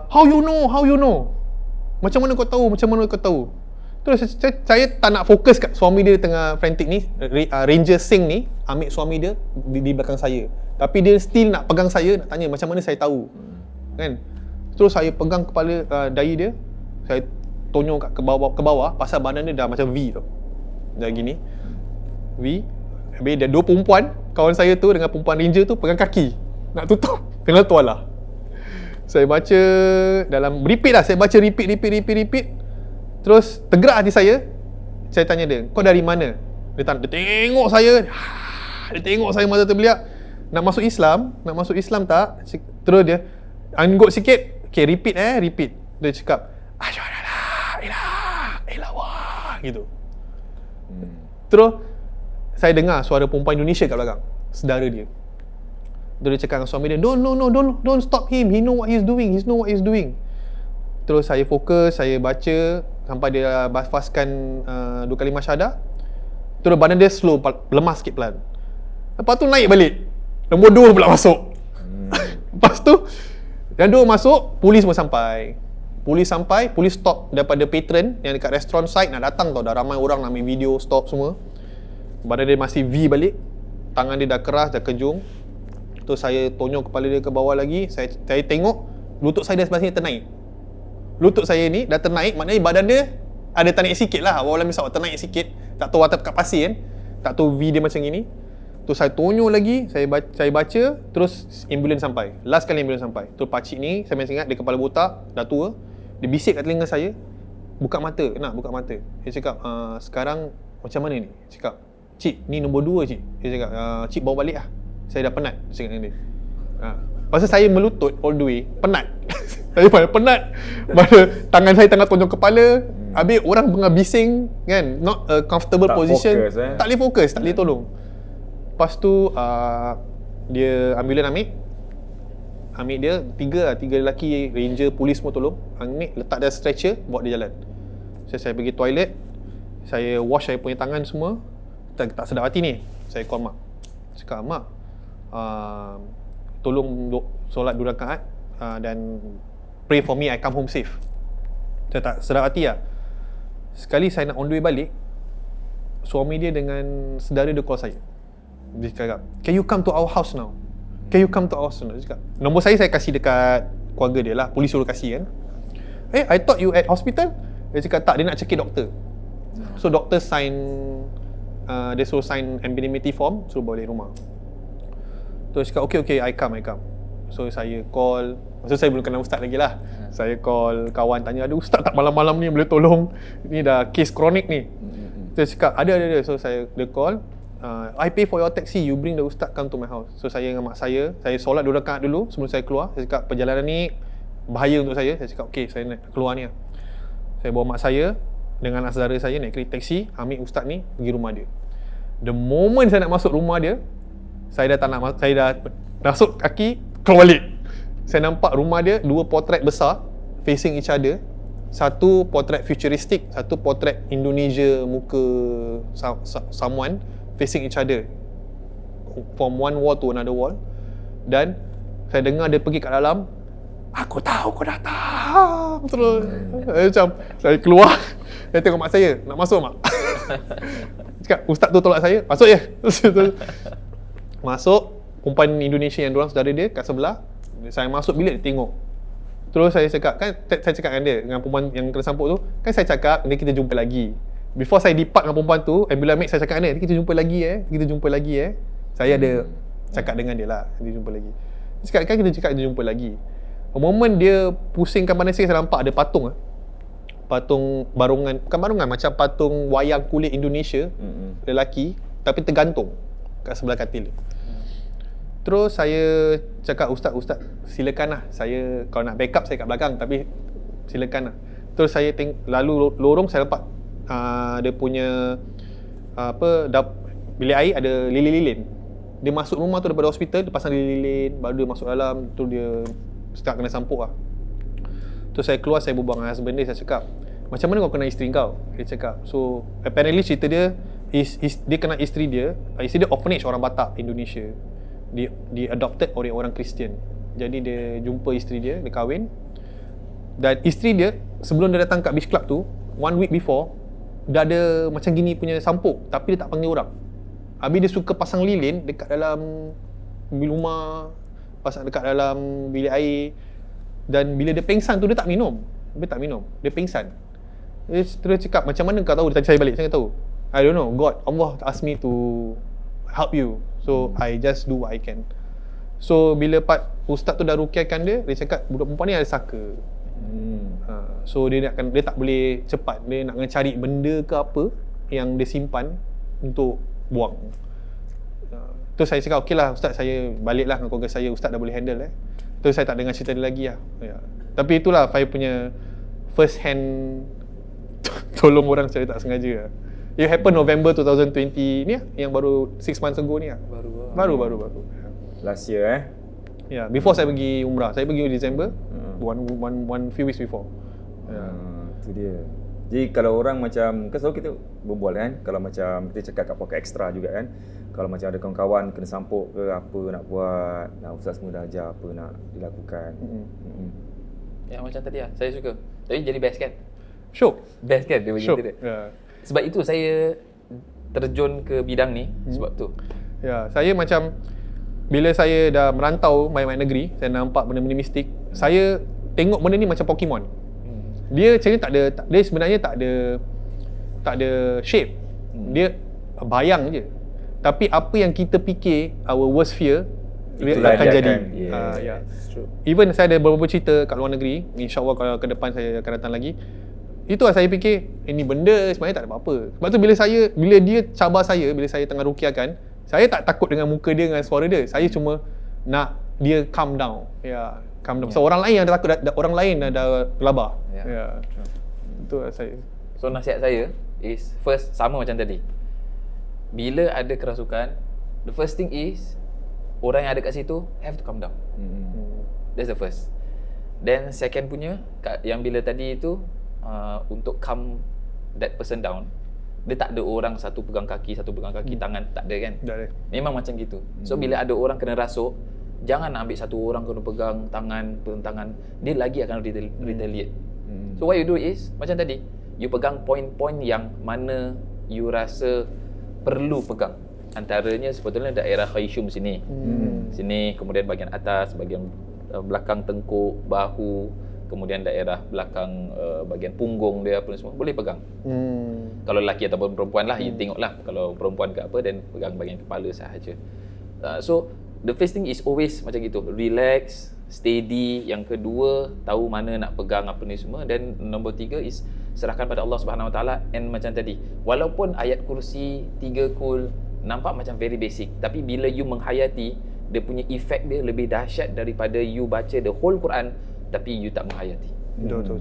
how you know? Macam mana kau tahu? Terus saya tak nak fokus kat suami dia tengah frantic ni. Ranger Singh ni ambil suami dia di belakang saya. Tapi dia still nak pegang saya, nak tanya macam mana saya tahu. Kan? Terus saya pegang kepala dahi dia. Saya tonyong ke bawah pasal badan dia dah macam V tau. Dah gini. V. Habis dia 2 perempuan, kawan saya tu dengan perempuan ranger tu pegang kaki. Nak tutup dengan tuala. Saya baca dalam repeat lah, saya baca repeat. Terus tergerak hati saya. Saya tanya dia, kau dari mana? Dia tengok saya. Dia tengok saya mata terbeliak. Nak masuk Islam tak? Terus dia anggut sikit. Okay, repeat. Dia cakap, asyhadu an la ilaha illallah gitu. Terus saya dengar suara perempuan Indonesia kat belakang, saudara dia. Dia cakap dengan suami dia, don't stop him. He know what he's doing. Terus saya fokus, saya baca sampai dia lafazkan 2 kalimah syahadah. Terus badan dia slow, lemah sikit pelan. Lepas tu naik balik. Nombor 2 pula masuk. Lepas tu yang 2 masuk, polis pun sampai. Polis stop daripada patron yang dekat restaurant side nak datang tau. Dah ramai orang nak ambil video, stop semua. Badan dia masih V balik. Tangan dia dah keras, dah kejung. Terus saya tonyong kepala dia ke bawah lagi. Saya tengok lutut saya dah sebelah sini ternaik. Lutut saya ni dah ternaik, maknanya badan dia ada ternaik sikit lah. Walau misal ternaik sikit. Tak tahu atas kat pasir kan. Tak tahu V dia macam gini. Terus saya tonyong lagi, saya baca. Terus ambulans sampai. Last kali ambulans sampai. Terus pakcik ni, saya masih ingat, dia kepala botak, dah tua. Dia bisik kat telinga saya, buka mata. Dia cakap, sekarang macam mana ni? Dia cakap, cik, ni nombor 2 cik. Dia cakap, cik bawa balik lah. Saya dah penat. Dia cakap dengan dia. Pasal saya melutut all the way, penat. Saya penat. Pasal tangan saya tengah tonjong kepala. Habis orang tengah bising kan, not a comfortable tak position. Fokus, Tak boleh fokus, tak boleh tolong. Lepas tu dia ambulan ambil dia, 3 lelaki, ranger, polis semua tolong. Ambil, letak dia stretcher, bawa dia jalan. Saya pergi toilet, saya wash saya punya tangan semua. Tak sedap hati ni. Saya call mak. Cakap, mak, tolong solat 2 rakaat dan pray for me I come home safe. Saya tak sedap hati lah. Sekali saya nak on the way balik, suami dia dengan saudara dia call saya. Dia cakap, can you come to our house now? Dia cakap, nombor saya kasih dekat keluarga dia lah. Polis suruh kasih kan. I thought you at hospital? Dia cakap, tak, dia nak check doktor. So doktor sign, dia suruh sign indemnity form, suruh balik rumah. Terus cakap, okay, I come. So saya call, maksud saya belum kenal ustaz lagi lah. Saya call kawan, tanya, ada ustaz tak malam-malam ni boleh tolong? Ni dah kes kronik ni. Dia cakap, ada. So dia call, I pay for your taxi, you bring the ustaz come to my house. So saya dengan mak saya solat 2 rakaat dulu sebelum saya keluar. Saya cakap, perjalanan ni bahaya untuk saya. Saya cakap, okay, saya nak keluar ni lah. Saya bawa mak saya dengan anak saudara saya naik taxi, ambil ustaz ni pergi rumah dia. The moment saya nak masuk rumah dia, saya dah masuk kaki, keluar balik. Saya nampak rumah dia 2 potret besar facing each other. Satu potret futuristic, satu potret Indonesia muka someone facing each other from one wall to another wall. Dan saya dengar dia pergi kat dalam, aku tahu kau datang. Terus macam saya keluar, saya tengok mak saya, nak masuk mak. Cakap, ustaz tu tolak saya, masuk je. Masuk, perempuan Indonesia yang diorang saudara dia kat sebelah. Saya masuk bilik, dia tengok. Terus saya cakap, saya cakap dengan dia, dengan perempuan yang kena sampuk tu, kan saya cakap, nanti kita jumpa lagi. Before saya depart dengan perempuan tu, ambulans mate saya cakap dengan dia, nanti kita jumpa lagi. Saya ada cakap dengan dia lah, kita jumpa lagi. Dia cakap, kan kita cakap kita jumpa lagi. Moment dia pusingkan badan saya nampak ada patung. Patung barungan, bukan barungan, macam patung wayang kulit Indonesia, lelaki, tapi tergantung kat sebelah katil dia. Terus saya cakap, ustaz, silakan lah. Saya, kalau nak backup saya kat belakang, tapi silakan lah. Terus saya lalu lorong, saya nampak dia punya bilik air ada lilin-lilin. Dia masuk rumah tu daripada hospital, dia pasang lilin-lilin, baru dia masuk dalam, tu dia start kena sampuk lah. Terus saya keluar, saya berbual dengan husband dia, saya cakap, macam mana kau kena isteri kau? Dia cakap, so apparently cerita dia, dia kena isteri dia orphanage orang Batak, Indonesia. Dia adopted oleh orang Kristian. Jadi dia jumpa isteri dia, dia kahwin. Dan isteri dia, sebelum dia datang kat beach club tu, 1 week before, dah ada macam gini punya sampuk tapi dia tak panggil orang. Habis dia suka pasang lilin dekat dalam rumah, pasang dekat dalam bilik air, dan bila dia pengsan tu dia tak minum. Dia pengsan. Dia terus cakap, macam mana kau tahu? Dia tanya saya balik, saya tak tahu. I don't know, Allah asked me to help you, so I just do what I can. So bila ustaz tu dah rukiahkan dia cakap budak perempuan ni ada saka. So dia tak boleh cepat, dia nak kena cari benda ke apa yang dia simpan untuk buang. Tu saya cakap, okey lah ustaz, saya baliklah dengan keluarga saya, ustaz dah boleh handle. Tu saya tak dengar cerita dia lagi lah. Tapi itulah saya punya first hand tolong orang secara tak sengaja. It happened November 2020 ni lah, yang baru 6 months ago ni lah. Baru. Last year Before saya pergi umrah. Saya pergi December, one few weeks before. Itu dia. Jadi kalau orang macam, kan selalu kita berbual kan, kalau macam kita cakap kat podcast extra juga kan, kalau macam ada kawan-kawan kena sampuk ke apa nak buat, ustaz semua dah ajar apa nak dilakukan. Ya macam tadi lah, saya suka. Tapi jadi best kan? Syok. Best kan dia begitu dia. Sebab itu saya terjun ke bidang ni sebab tu. Saya macam bila saya dah merantau banyak-banyak negeri, saya nampak benda-benda mistik, saya tengok benda ni macam Pokemon. Dia sebenarnya tak ada shape. Dia bayang je. Tapi apa yang kita fikir our worst fear itulah akan dia jadi. kan. Even saya ada beberapa cerita kat luar negeri, insya-Allah kalau ke depan saya akan datang lagi. Itulah saya fikir ini benda sebenarnya tak ada apa-apa. Sebab tu bila dia cabar saya, bila saya tengah rukiahkan, saya tak takut dengan muka dia, dengan suara dia. Saya cuma nak dia calm down. Calm down. So orang lain yang takut, orang lain ada gelabah. Itu saya. So nasihat saya is first sama macam tadi. Bila ada kerasukan, the first thing is orang yang ada kat situ have to calm down. That's the first. Then second punya yang bila tadi itu untuk calm that person down, dia tak ada orang satu pegang kaki, tangan, tak ada kan? Tak ada. Memang macam gitu. So bila ada orang kena rasuk, jangan ambil satu orang kena pegang tangan, dia lagi akan retaliate. So what you do is macam tadi, you pegang point-point yang mana you rasa perlu pegang. Antaranya sebetulnya daerah khayshum sini. Sini, kemudian bahagian atas, bahagian belakang tengkuk, bahu, kemudian daerah belakang bahagian punggung dia apa semua boleh pegang. Kalau lelaki ataupun perempuan lah, you tengoklah. Kalau perempuan ke apa, then pegang bahagian kepala sahaja. So the first thing is always macam gitu, relax, steady. Yang kedua, tahu mana nak pegang apa ni semua. Dan nombor tiga is serahkan pada Allah Subhanahu Wa Taala. And macam tadi, walaupun ayat kursi 3 kul nampak macam very basic, tapi bila you menghayati, dia punya efek dia lebih dahsyat daripada you baca the whole Quran tapi you tak menghayati. Betul.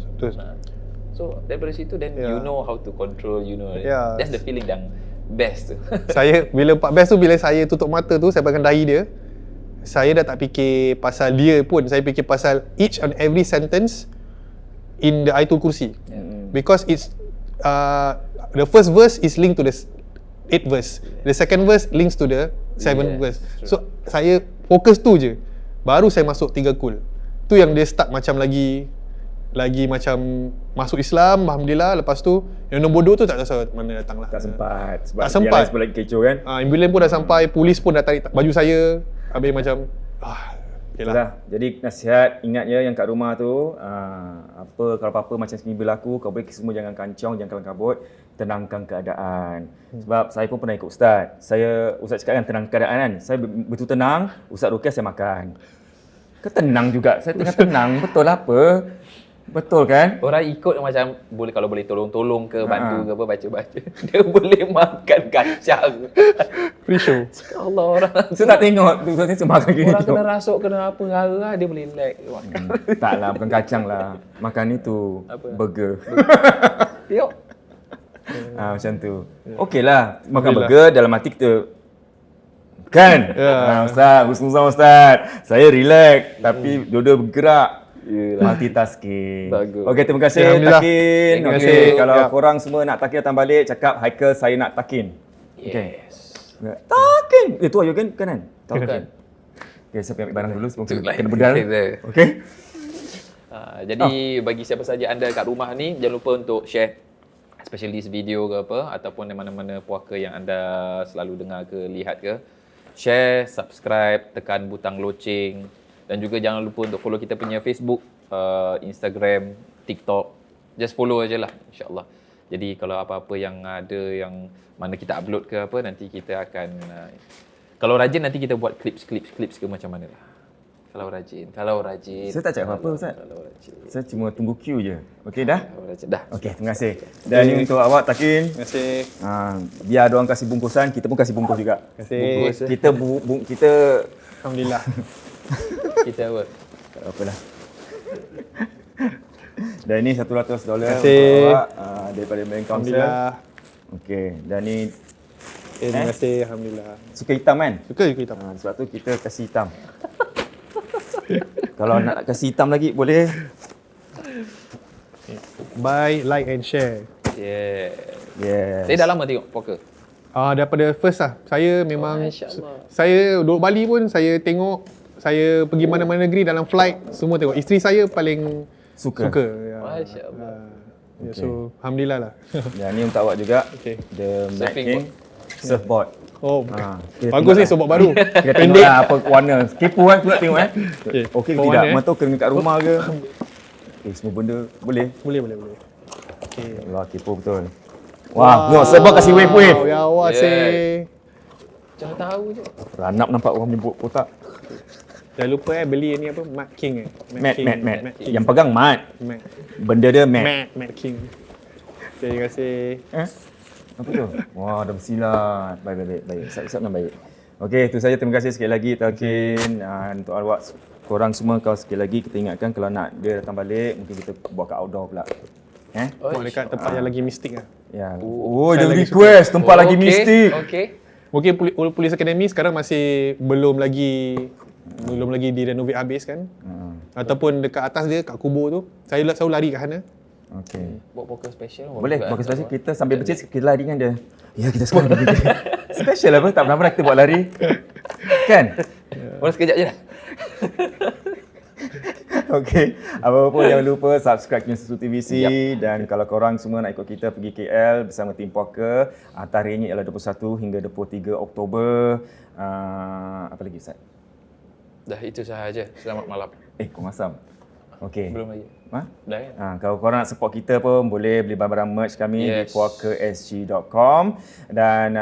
So daripada situ then you know how to control, you know. That's the feeling yang best tu. Saya bila best tu, bila saya tutup mata tu, saya pegang dahi dia, saya dah tak fikir pasal dia pun, saya fikir pasal each and every sentence in the Ayatul Kursi. Because it's the first verse is linked to the 8th verse. The second verse links to the 7th verse. So saya fokus tu je. Baru saya masuk 3 kul. Tu yang dia start macam lagi macam masuk Islam, alhamdulillah. Lepas tu yang nombor 2 tu tak tahu mana datang lah. Tak sempat. Sebab tak sempat. Yang lain lagi kecoh kan. Ambulans pun dah sampai, polis pun dah tarik baju saya. Habis macam Itulah. Jadi nasihat, ingat ya yang kat rumah tu, kalau apa-apa macam sini berlaku, kau boleh semua jangan kancong, jangan kalang kabut, tenangkan keadaan. Sebab saya pun pernah ikut ustaz. Ustaz cakap kan tenang keadaan kan. Saya betul tenang, ustaz rukiah saya makan. Tenang juga. Saya tengah tenang, betul apa? Betul kan? Orang ikut macam kalau boleh tolong ke, bantu ke apa, baca-baca. Dia boleh makan kacang. Free show. Allah, orang Saya tak tengok tu saya makan gini. Orang kena rasuk, kena apa hara, dia boleh lag makan. Taklah, bukan kacang lah. Makan itu burger. Tengok. Macam tu. Okeylah, makan burger dalam hati kita kan? Ustaz, Ustaz. Saya relax tapi dua-dua bergerak. Multitasking. Bagus. Okey, terima kasih Takin. Okey, kalau korang semua nak Takin datang balik, cakap Haikal saya nak Takin. Okey. Takin. Itu ayo kan kanan. Takin. Okey, saya ambil barang dulu sebelum kena bedal. Okey. Jadi bagi siapa saja anda kat rumah ni, jangan lupa untuk share especially video ke apa, ataupun mana-mana puaka yang anda selalu dengar ke, lihat ke, share, subscribe, tekan butang loceng, dan juga jangan lupa untuk follow kita punya Facebook, Instagram, TikTok. Just follow aje lah, insyaAllah. Jadi kalau apa-apa yang ada yang mana kita upload ke apa, nanti kita akan kalau rajin nanti kita buat clips ke macam mana lah. Kalau rajin. Saya tak cakap apa-apa, Ustaz. Kalau rajin. Saya cuma tunggu queue je. Okey dah? Kalau rajin dah. Okey, terima kasih. Dan ini untuk awak Takin. Terima kasih. Biar ada orang kasih bungkusan, kita pun kasih bungkus juga. Terima kasih. Kita Alhamdulillah. Kita apa? tak apalah. Dan ini $100 Terima untuk kasih. awak daripada Marine Council. Alhamdulillah. Okey, dan ni Terima kasih. Alhamdulillah. suka hitam kan? Suka je kita. Sebab tu kita kasih hitam. Kalau nak kasih hitam lagi boleh. Buy, like and share. Yeah. Yes. Saya dah lama tengok poker. Daripada first lah. Saya memang, Masya-Allah. saya duduk Bali pun, saya tengok, saya pergi mana-mana negeri dalam flight, semua tengok. Isteri saya paling Suka. Ya. Masya-Allah. So, Alhamdulillah lah. Dan ni untuk awak juga. Okay. The Mac Surfing King surfboard. Oh, Kita bagus ni tengok sobok baru. Kita tengok lah apa warna. Kepo kan pula tengok Okay. Okey ke Apa tidak? warna, Mana tahu kena kat rumah ke? Semua benda boleh. Boleh. Okay. Allah, kepo betul. Wah, tengok sebab kasih wave. Ya Allah, Yeah. say. Jangan tahu je. Ranap nampak orang menyebut kotak. Jangan lupa beli ni apa? Mac King Mat. King. Yang pegang mat. Mac. Benda dia mat. Mac King. Okay, terima kasih. Apa tu? Wah, dah bersilat. Baik. Siap dengan baik. Okey, itu saja. Terima kasih sekali lagi Takin. Untuk awak korang semua, kau sekali lagi kita ingatkan kalau nak dia datang balik, mungkin kita buat kat outdoor pula. Buat dekat tempat yang lagi mistik lah. Ya. Oh, dia request tempat lagi mistik. Okey. Mungkin Police Academy sekarang masih belum lagi direnovate habis kan. Ataupun dekat atas dia, kat kubur tu. Saya selalu lari kat sana. Okey. Buat poker special. Boleh, bagus spesial. Kita sambil bercis, kita lari dengan dia. Ya, kita sekarang pergi. Special apa? Tak pernah kita buat lari. Kan? Boleh sekejap je dah. Okey. Apa-apa pun jangan lupa subscribe News Susu TVC. Dan kalau korang semua nak ikut kita pergi KL bersama tim poker, tarikhnya ialah 21 hingga 23 Oktober. Apa lagi Ustaz? Dah itu sahaja. Selamat malam. Kau masam. Okey. Belum lagi. Ha? Dah kan? Kalau korang nak support kita pun boleh beli barang-barang merch kami di Yes. puakasg.com. Dan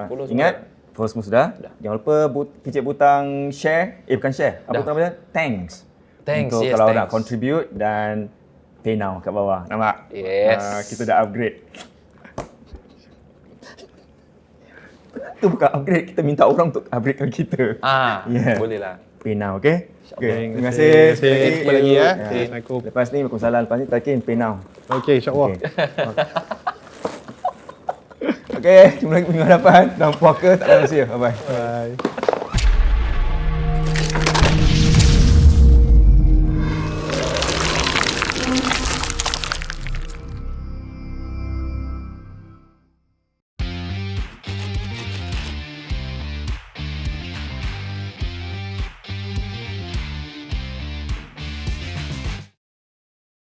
Follow ingat, follow semua sudah. Jangan lupa pijit butang share. Bukan share. Apa butang namanya? Thanks. Thanks, Untuk yes, kalau thanks. nak contribute dan pay now kat bawah. Nampak? Yes. Kita dah upgrade. Itu bukan upgrade. Kita minta orang untuk upgradekan kita. Yeah. Boleh lah. Pay now, okay? Okay, terima kasih. kasih. Jumpa lagi ya. Okay. Assalamualaikum. Lepas ni, Waalaikumsalam. Lepas ni, Takin, pay now. Okay, insyaAllah. Okay, jumpa lagi minggu hadapan. Dalam puaka, tak ada rahsia. Bye-bye. Bye.